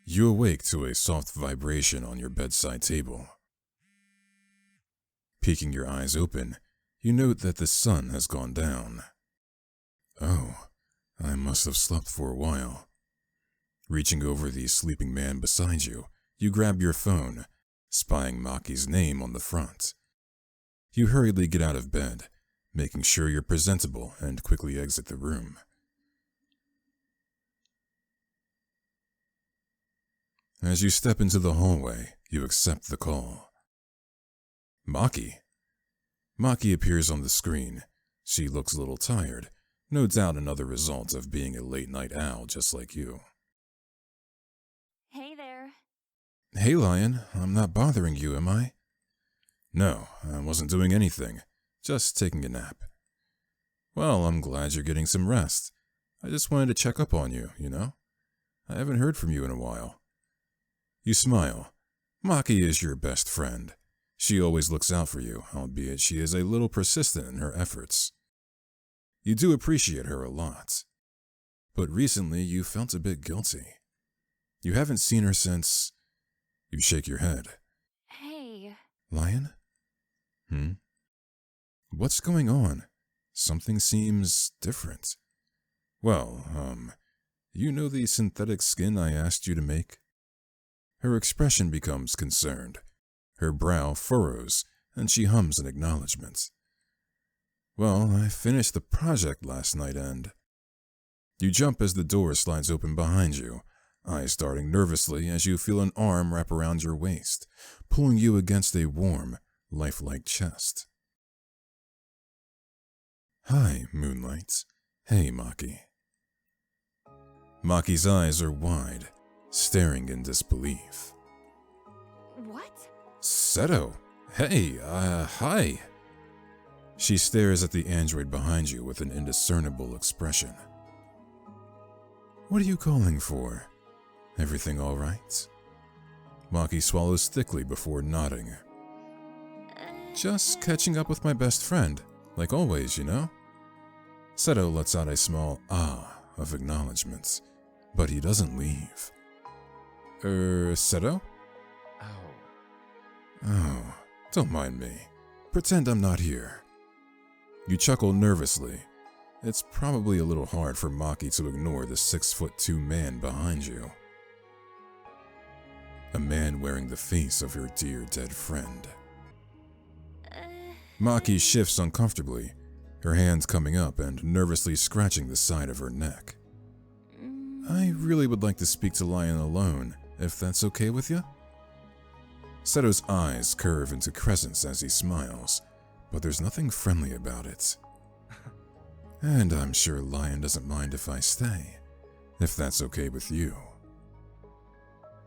You awake to a soft vibration on your bedside table. Peeking your eyes open, you note that the sun has gone down. Oh, I must have slept for a while. Reaching over the sleeping man beside you, you grab your phone, spying Maki's name on the front. You hurriedly get out of bed, making sure you're presentable and quickly exit the room. As you step into the hallway, you accept the call. Maki. Maki appears on the screen. She looks a little tired, no doubt another result of being a late-night owl just like you. Hey there. Hey, Lion. I'm not bothering you, am I? No, I wasn't doing anything. Just taking a nap. Well, I'm glad you're getting some rest. I just wanted to check up on you, you know? I haven't heard from you in a while. You smile. Maki is your best friend. She always looks out for you, albeit she is a little persistent in her efforts. You do appreciate her a lot. But recently you felt a bit guilty. You haven't seen her since... You shake your head. Hey. Lion? What's going on? Something seems different. Well, you know the synthetic skin I asked you to make? Her expression becomes concerned. Her brow furrows, and she hums an acknowledgement. Well, I finished the project last night and... You jump as the door slides open behind you, eyes darting nervously as you feel an arm wrap around your waist, pulling you against a warm, lifelike chest. Hi, Moonlight. Hey, Maki. Maki's eyes are wide, staring in disbelief. What? Seto! Hey, hi! She stares at the android behind you with an indiscernible expression. What are you calling for? Everything all right? Maki swallows thickly before nodding. Just catching up with my best friend, like always, you know? Seto lets out a small ah of acknowledgement, but he doesn't leave. Seto? Oh, don't mind me. Pretend I'm not here. You chuckle nervously. It's probably a little hard for Maki to ignore the 6'2" man behind you. A man wearing the face of her dear dead friend. Maki shifts uncomfortably, her hands coming up and nervously scratching the side of her neck. I really would like to speak to Lion alone, if that's okay with you? Seto's eyes curve into crescents as he smiles, but there's nothing friendly about it. And I'm sure Lion doesn't mind if I stay, if that's okay with you.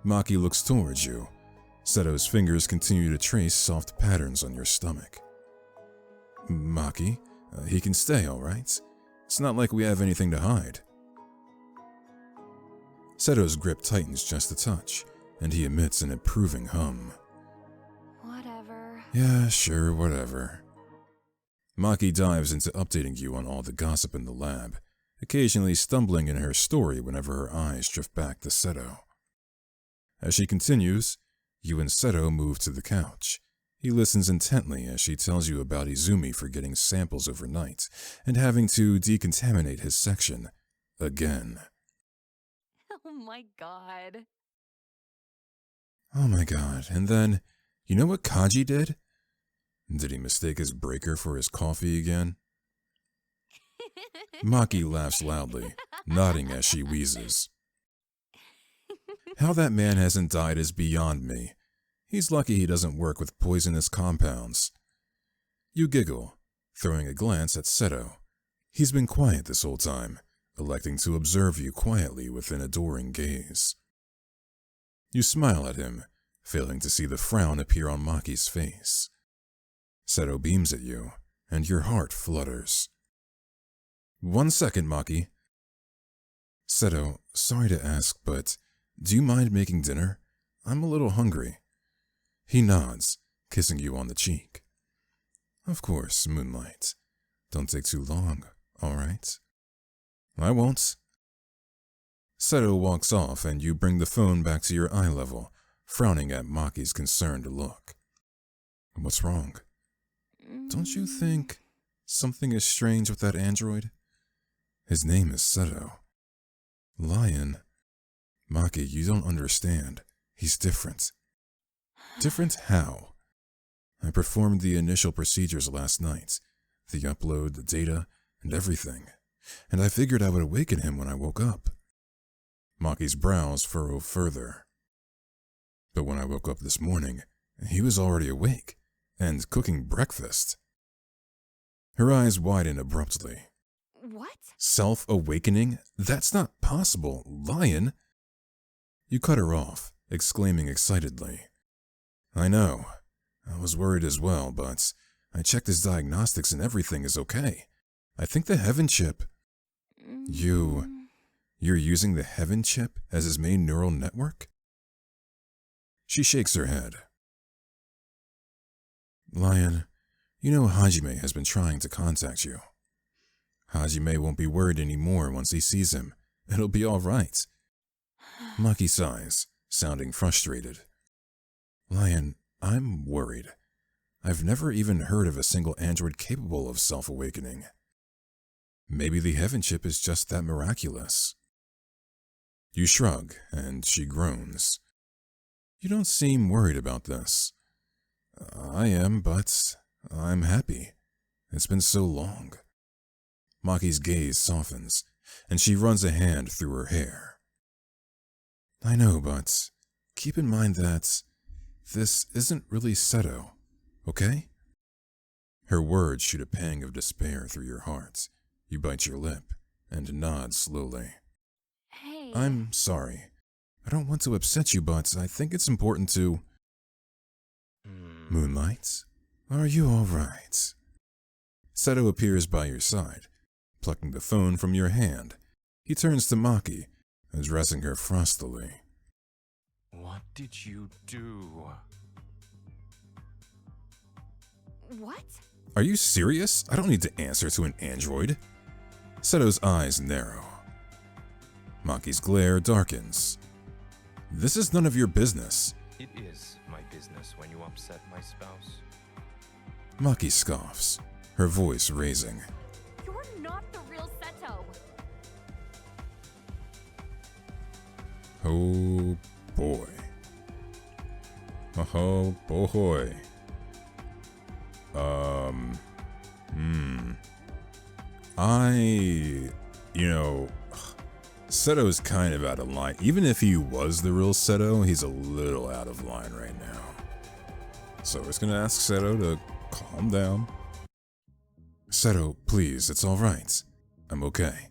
Maki looks towards you. Seto's fingers continue to trace soft patterns on your stomach. Maki, he can stay, alright? It's not like we have anything to hide. Seto's grip tightens just a touch, and he emits an approving hum. Whatever. Yeah, sure, whatever. Maki dives into updating you on all the gossip in the lab, occasionally stumbling in her story whenever her eyes drift back to Seto. As she continues, you and Seto move to the couch. He listens intently as she tells you about Izumi forgetting samples overnight and having to decontaminate his section again. Oh my god. Oh my god, and then, you know what Kaji did? Did he mistake his breaker for his coffee again? Maki laughs loudly, nodding as she wheezes. How that man hasn't died is beyond me. He's lucky he doesn't work with poisonous compounds. You giggle, throwing a glance at Seto. He's been quiet this whole time, electing to observe you quietly with an adoring gaze. You smile at him, failing to see the frown appear on Maki's face. Seto beams at you, and your heart flutters. 1 second, Maki. Seto, sorry to ask, but do you mind making dinner? I'm a little hungry. He nods, kissing you on the cheek. Of course, Moonlight. Don't take too long, all right? I won't. Seto walks off and you bring the phone back to your eye level, frowning at Maki's concerned look. What's wrong? Don't you think something is strange with that android? His name is Seto. Lion. Maki, you don't understand. He's different. Different how? I performed the initial procedures last night. The upload, the data, and everything. And I figured I would awaken him when I woke up. Maki's brows furrow further. But when I woke up this morning, he was already awake, and cooking breakfast. Her eyes widen abruptly. What? Self-awakening? That's not possible, Lion! You cut her off, exclaiming excitedly. I know. I was worried as well, but I checked his diagnostics and everything is okay. I think the Heaven chip... You're using the Heaven chip as his main neural network? She shakes her head. Lion, you know Hajime has been trying to contact you. Hajime won't be worried anymore once he sees him. It'll be all right. Maki sighs, sounding frustrated. Lion, I'm worried. I've never even heard of a single android capable of self-awakening. Maybe the Heaven chip is just that miraculous. You shrug, and she groans. You don't seem worried about this. I am, but I'm happy. It's been so long. Maki's gaze softens, and she runs a hand through her hair. I know, but keep in mind that this isn't really Seto, okay? Her words shoot a pang of despair through your heart. You bite your lip and nod slowly. Hey. I'm sorry. I don't want to upset you, but I think it's important to... Moonlight, are you all right? Seto appears by your side, plucking the phone from your hand. He turns to Maki, addressing her frostily. What did you do? What? Are you serious? I don't need to answer to an android. Seto's eyes narrow. Maki's glare darkens. This is none of your business. It is my business when you upset my spouse. Maki scoffs, her voice raising. You're not the real Seto. Oh boy. Oh boy. Seto's kind of out of line. Even if he was the real Seto, he's a little out of line right now. So I was gonna ask Seto to calm down. Seto, please, it's alright. I'm okay.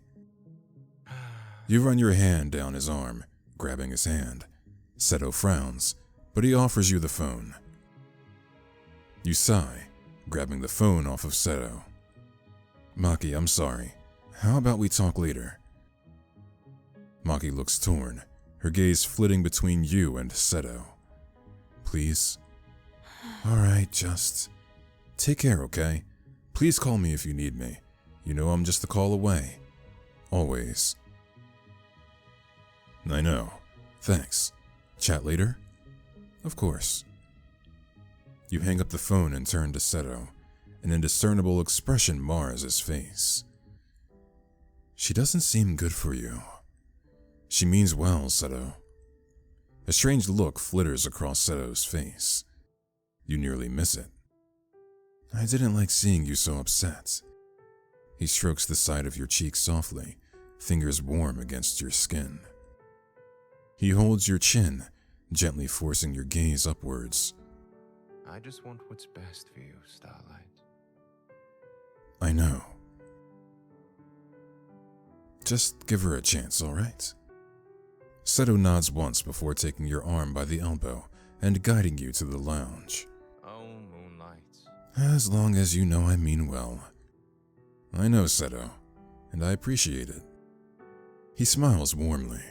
You run your hand down his arm, grabbing his hand. Seto frowns, but he offers you the phone. You sigh, grabbing the phone off of Seto. Maki, I'm sorry. How about we talk later? Maki looks torn, her gaze flitting between you and Seto. Please? Alright, just take care, okay? Please call me if you need me. You know I'm just a call away. Always. I know. Thanks. Chat later? Of course. You hang up the phone and turn to Seto. An indiscernible expression mars his face. She doesn't seem good for you. She means well, Seto. A strange look flitters across Seto's face. You nearly miss it. I didn't like seeing you so upset. He strokes the side of your cheek softly, fingers warm against your skin. He holds your chin, gently forcing your gaze upwards. I just want what's best for you, Starlight. I know. Just give her a chance, alright? Seto nods once before taking your arm by the elbow and guiding you to the lounge. Oh, moonlight. As long as you know I mean well. I know, Seto, and I appreciate it. He smiles warmly.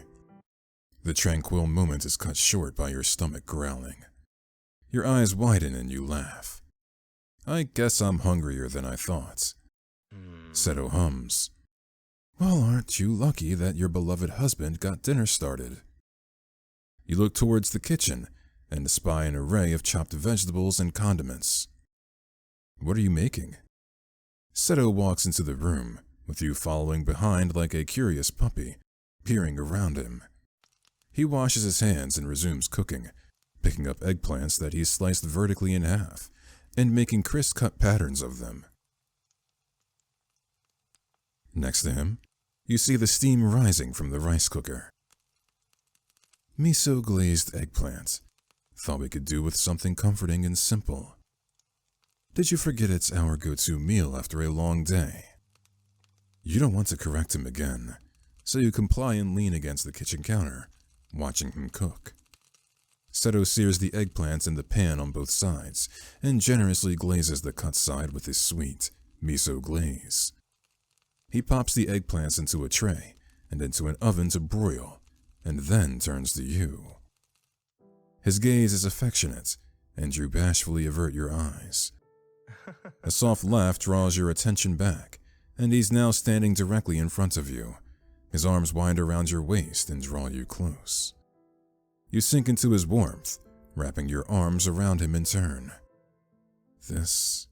The tranquil moment is cut short by your stomach growling. Your eyes widen and you laugh. I guess I'm hungrier than I thought. Seto hums. Well, aren't you lucky that your beloved husband got dinner started? You look towards the kitchen and spy an array of chopped vegetables and condiments. What are you making? Seto walks into the room, with you following behind like a curious puppy, peering around him. He washes his hands and resumes cooking, picking up eggplants that he's sliced vertically in half, and making crisp-cut patterns of them. Next to him, you see the steam rising from the rice cooker. Miso glazed eggplant. Thought we could do with something comforting and simple. Did you forget it's our go-to meal after a long day? You don't want to correct him again, so you comply and lean against the kitchen counter, watching him cook. Seto sears the eggplants in the pan on both sides and generously glazes the cut side with his sweet miso glaze. He pops the eggplants into a tray and into an oven to broil, and then turns to you. His gaze is affectionate, and you bashfully avert your eyes. A soft laugh draws your attention back, and he's now standing directly in front of you. His arms wind around your waist and draw you close. You sink into his warmth, wrapping your arms around him in turn. This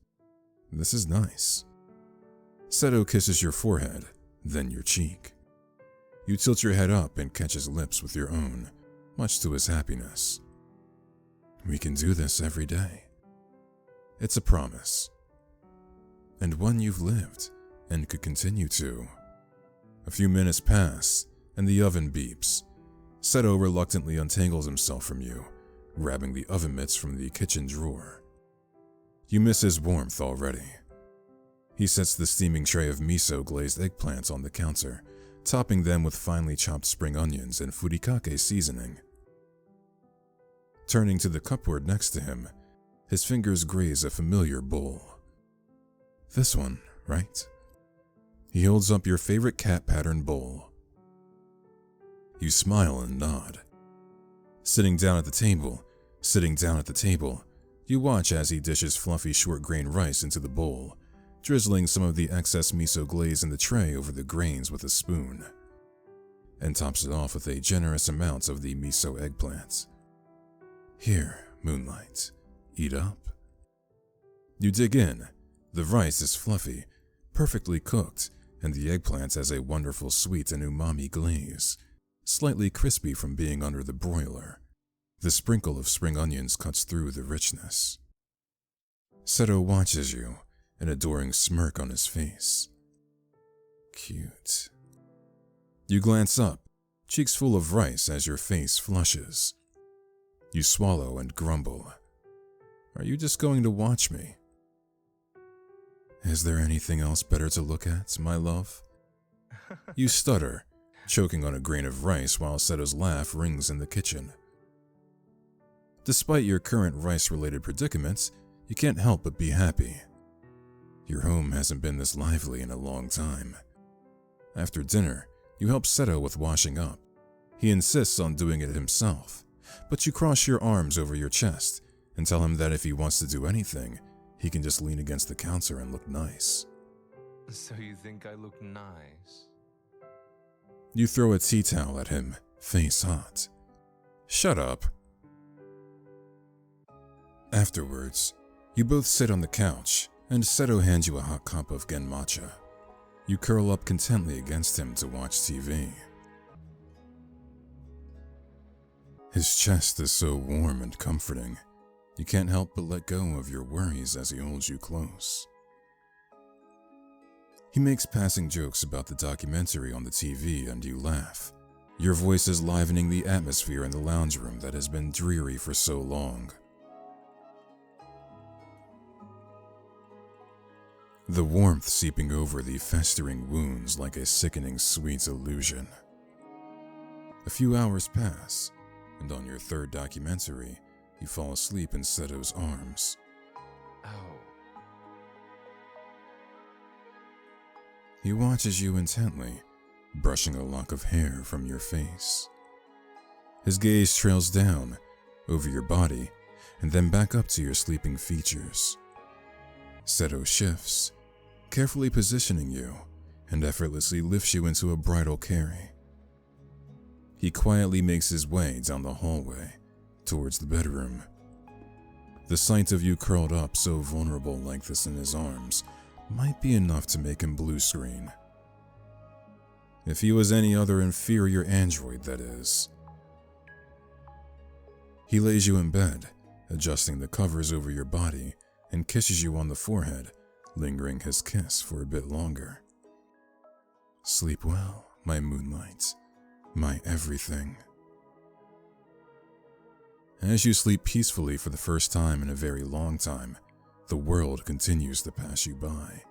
is nice. Seto kisses your forehead, then your cheek. You tilt your head up and catch his lips with your own, much to his happiness. We can do this every day. It's a promise. And one you've lived, and could continue to. A few minutes pass, and the oven beeps. Seto reluctantly untangles himself from you, grabbing the oven mitts from the kitchen drawer. You miss his warmth already. He sets the steaming tray of miso-glazed eggplants on the counter, topping them with finely chopped spring onions and furikake seasoning. Turning to the cupboard next to him, his fingers graze a familiar bowl. This one, right? He holds up your favorite cat pattern bowl. You smile and nod. Sitting down at the table, You watch as he dishes fluffy short-grain rice into the bowl, drizzling some of the excess miso glaze in the tray over the grains with a spoon, and tops it off with a generous amount of the miso eggplant. Here, Moonlight, eat up. You dig in. The rice is fluffy, perfectly cooked, and the eggplant has a wonderful sweet and umami glaze, slightly crispy from being under the broiler. The sprinkle of spring onions cuts through the richness. Seto watches you, an adoring smirk on his face. Cute. You glance up, cheeks full of rice as your face flushes. You swallow and grumble. Are you just going to watch me? Is there anything else better to look at, my love? You stutter, choking on a grain of rice while Seto's laugh rings in the kitchen. Despite your current rice-related predicaments, you can't help but be happy. Your home hasn't been this lively in a long time. After dinner, you help Seto with washing up. He insists on doing it himself, but you cross your arms over your chest and tell him that if he wants to do anything, he can just lean against the counter and look nice. So you think I look nice? You throw a tea towel at him, face hot. Shut up. Afterwards, you both sit on the couch, and Seto hands you a hot cup of gen matcha. You curl up contently against him to watch TV. His chest is so warm and comforting, you can't help but let go of your worries as he holds you close. He makes passing jokes about the documentary on the TV and you laugh, your voices livening the atmosphere in the lounge room that has been dreary for so long. The warmth seeping over the festering wounds like a sickening sweet illusion. A few hours pass, and on your third documentary, you fall asleep in Seto's arms. Oh. He watches you intently, brushing a lock of hair from your face. His gaze trails down, over your body, and then back up to your sleeping features. Seto shifts, carefully positioning you, and effortlessly lifts you into a bridal carry. He quietly makes his way down the hallway, towards the bedroom. The sight of you curled up so vulnerable like this in his arms might be enough to make him blue screen. If he was any other inferior android, that is. He lays you in bed, adjusting the covers over your body, and kisses you on the forehead, lingering his kiss for a bit longer. Sleep well, my Moonlight, my everything. As you sleep peacefully for the first time in a very long time, the world continues to pass you by.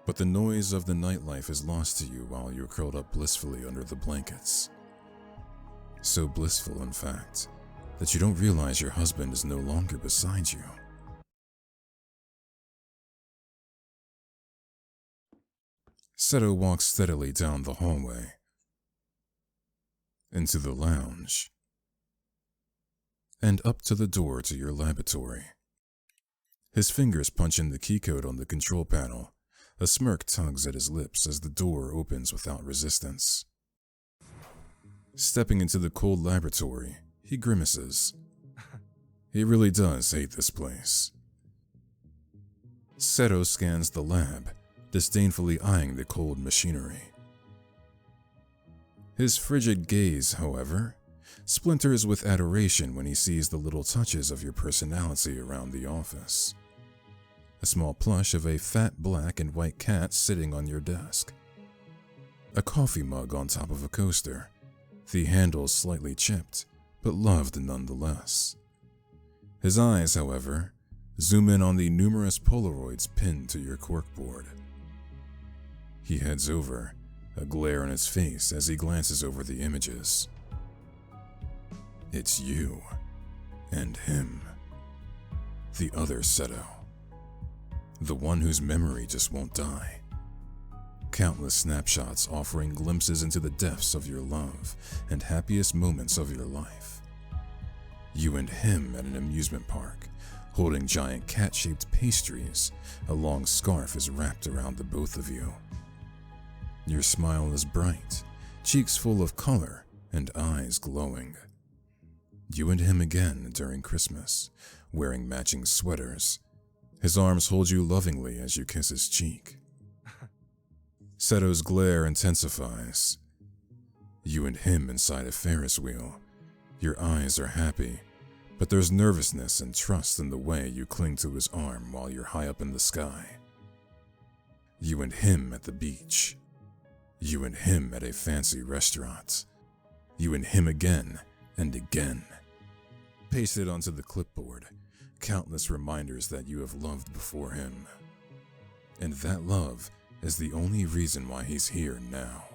But the noise of the nightlife is lost to you while you're curled up blissfully under the blankets. So blissful, in fact, that you don't realize your husband is no longer beside you. Seto walks steadily down the hallway, into the lounge, and up to the door to your laboratory. His fingers punch in the keycode on the control panel. A smirk tugs at his lips as the door opens without resistance. Stepping into the cold laboratory, he grimaces. He really does hate this place. Seto scans the lab, disdainfully eyeing the cold machinery. His frigid gaze, however, splinters with adoration when he sees the little touches of your personality around the office. A small plush of a fat black and white cat sitting on your desk. A coffee mug on top of a coaster, the handle slightly chipped, but loved nonetheless. His eyes, however, zoom in on the numerous Polaroids pinned to your corkboard. He heads over, a glare on his face as he glances over the images. It's you and him. The other Seto. The one whose memory just won't die. Countless snapshots offering glimpses into the depths of your love and happiest moments of your life. You and him at an amusement park, holding giant cat-shaped pastries. A long scarf is wrapped around the both of you. Your smile is bright, cheeks full of color, and eyes glowing. You and him again during Christmas, wearing matching sweaters. His arms hold you lovingly as you kiss his cheek. Seto's glare intensifies. You and him inside a Ferris wheel. Your eyes are happy, but there's nervousness and trust in the way you cling to his arm while you're high up in the sky. You and him at the beach. You and him at a fancy restaurant. You and him again and again. Pasted onto the clipboard, countless reminders that you have loved before him. And that love is the only reason why he's here now.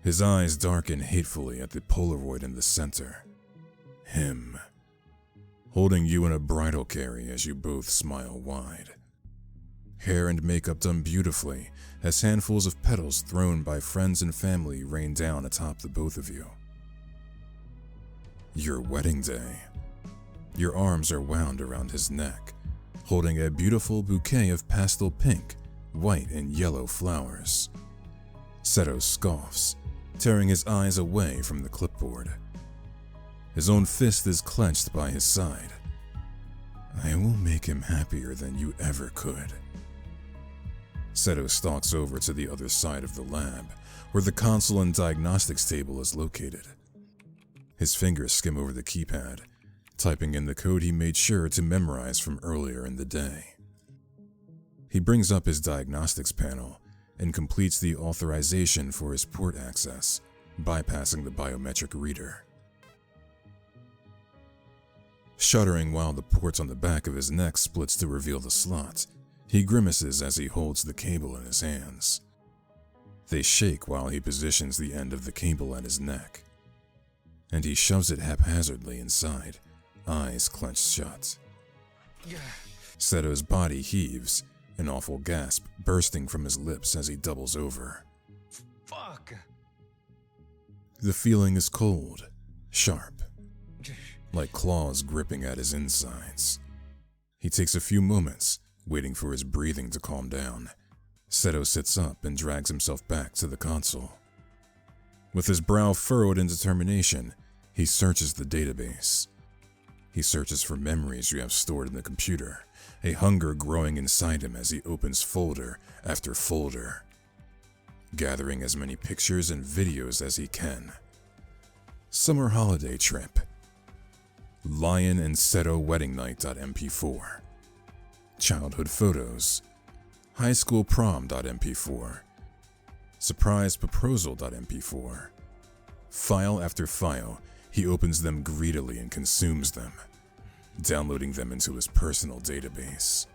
His eyes darken hatefully at the Polaroid in the center. Him. Holding you in a bridal carry as you both smile wide. Hair and makeup done beautifully as handfuls of petals thrown by friends and family rain down atop the both of you. Your wedding day. Your arms are wound around his neck, holding a beautiful bouquet of pastel pink, white, and yellow flowers. Seto scoffs, tearing his eyes away from the clipboard. His own fist is clenched by his side. I will make him happier than you ever could. Seto stalks over to the other side of the lab, where the console and diagnostics table is located. His fingers skim over the keypad, typing in the code he made sure to memorize from earlier in the day. He brings up his diagnostics panel and completes the authorization for his port access, bypassing the biometric reader. Shuddering while the port on the back of his neck splits to reveal the slot, he grimaces as he holds the cable in his hands. They shake while he positions the end of the cable at his neck, and he shoves it haphazardly inside, eyes clenched shut. Seto's body heaves, an awful gasp bursting from his lips as he doubles over. Fuck! The feeling is cold, sharp, like claws gripping at his insides. He takes a few moments, waiting for his breathing to calm down. Seto sits up and drags himself back to the console. With his brow furrowed in determination, he searches the database. He searches for memories you have stored in the computer, a hunger growing inside him as he opens folder after folder, gathering as many pictures and videos as he can. Summer holiday trip. Lion and Seto wedding night.mp4. Childhood photos. High school prom.mp4. Surprise proposal.mp4. File after file, he opens them greedily and consumes them, downloading them into his personal database.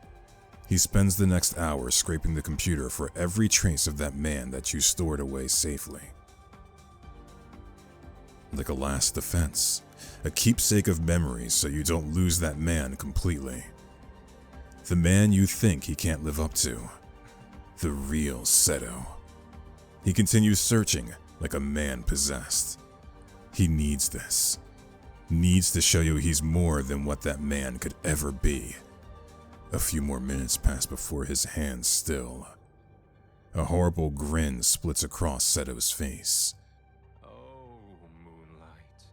He spends the next hour scraping the computer for every trace of that man that you stored away safely. Like a last defense, a keepsake of memories so you don't lose that man completely. The man you think he can't live up to. The real Seto. He continues searching like a man possessed. He needs this. Needs to show you he's more than what that man could ever be. A few more minutes pass before his hands still. A horrible grin splits across Seto's face. Oh, Moonlight.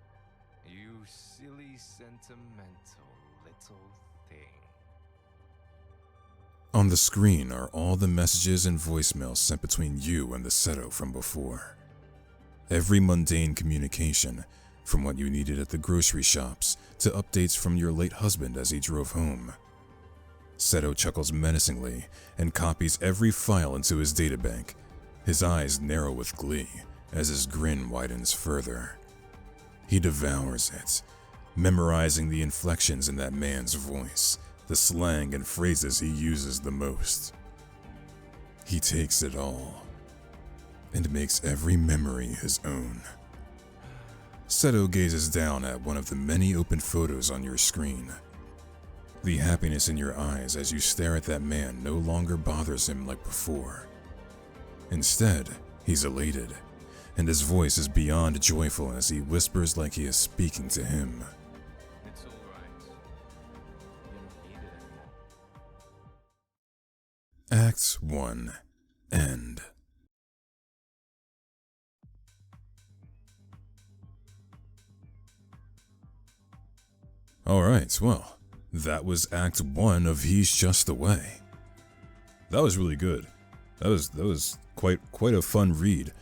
You silly, sentimental little thing. On the screen are all the messages and voicemails sent between you and the Seto from before. Every mundane communication, from what you needed at the grocery shops to updates from your late husband as he drove home. Seto chuckles menacingly and copies every file into his databank, his eyes narrow with glee as his grin widens further. He devours it, memorizing the inflections in that man's voice, the slang and phrases he uses the most. He takes it all and makes every memory his own. Seto gazes down at one of the many open photos on your screen. The happiness in your eyes as you stare at that man no longer bothers him like before. Instead, he's elated, and his voice is beyond joyful as he whispers like he is speaking to him. Act 1. End. Alright, well, that was Act 1 of He's Just Away. That was really good. That was quite a fun read.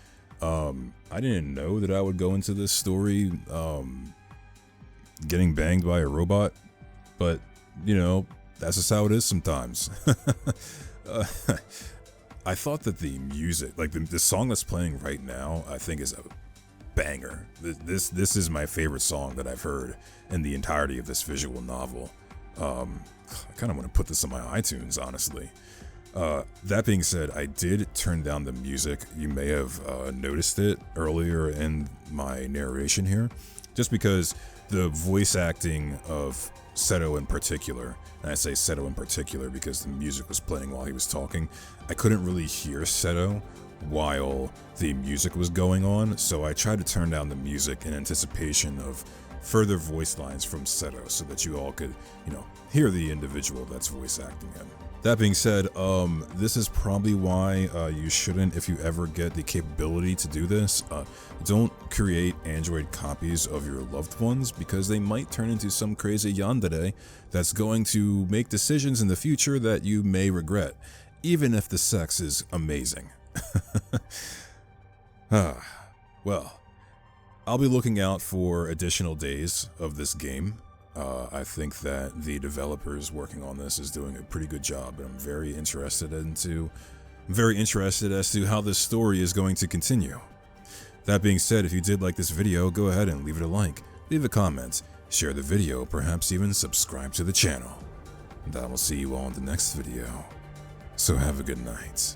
I didn't know that I would go into this story getting banged by a robot, but you know, that's just how it is sometimes. I thought that the music, like the song that's playing right now, I think is a banger. This is my favorite song that I've heard in the entirety of this visual novel. I kind of want to put this on my iTunes, honestly. That being said, I did turn down the music. You may have noticed it earlier in my narration here, just because the voice acting of Seto in particular, and I say Seto in particular because the music was playing while he was talking, I couldn't really hear Seto while the music was going on, so I tried to turn down the music in anticipation of further voice lines from Seto so that you all could, you know, hear the individual that's voice acting him. That being said, this is probably why you shouldn't, if you ever get the capability to do this, don't create Android copies of your loved ones, because they might turn into some crazy Yandere that's going to make decisions in the future that you may regret, even if the sex is amazing. Well, I'll be looking out for additional days of this game. I think that the developers working on this is doing a pretty good job, and I'm very interested as to how this story is going to continue. That being said, if you did like this video, go ahead and leave it a like, leave a comment, share the video, perhaps even subscribe to the channel. And I will see you all in the next video. So have a good night.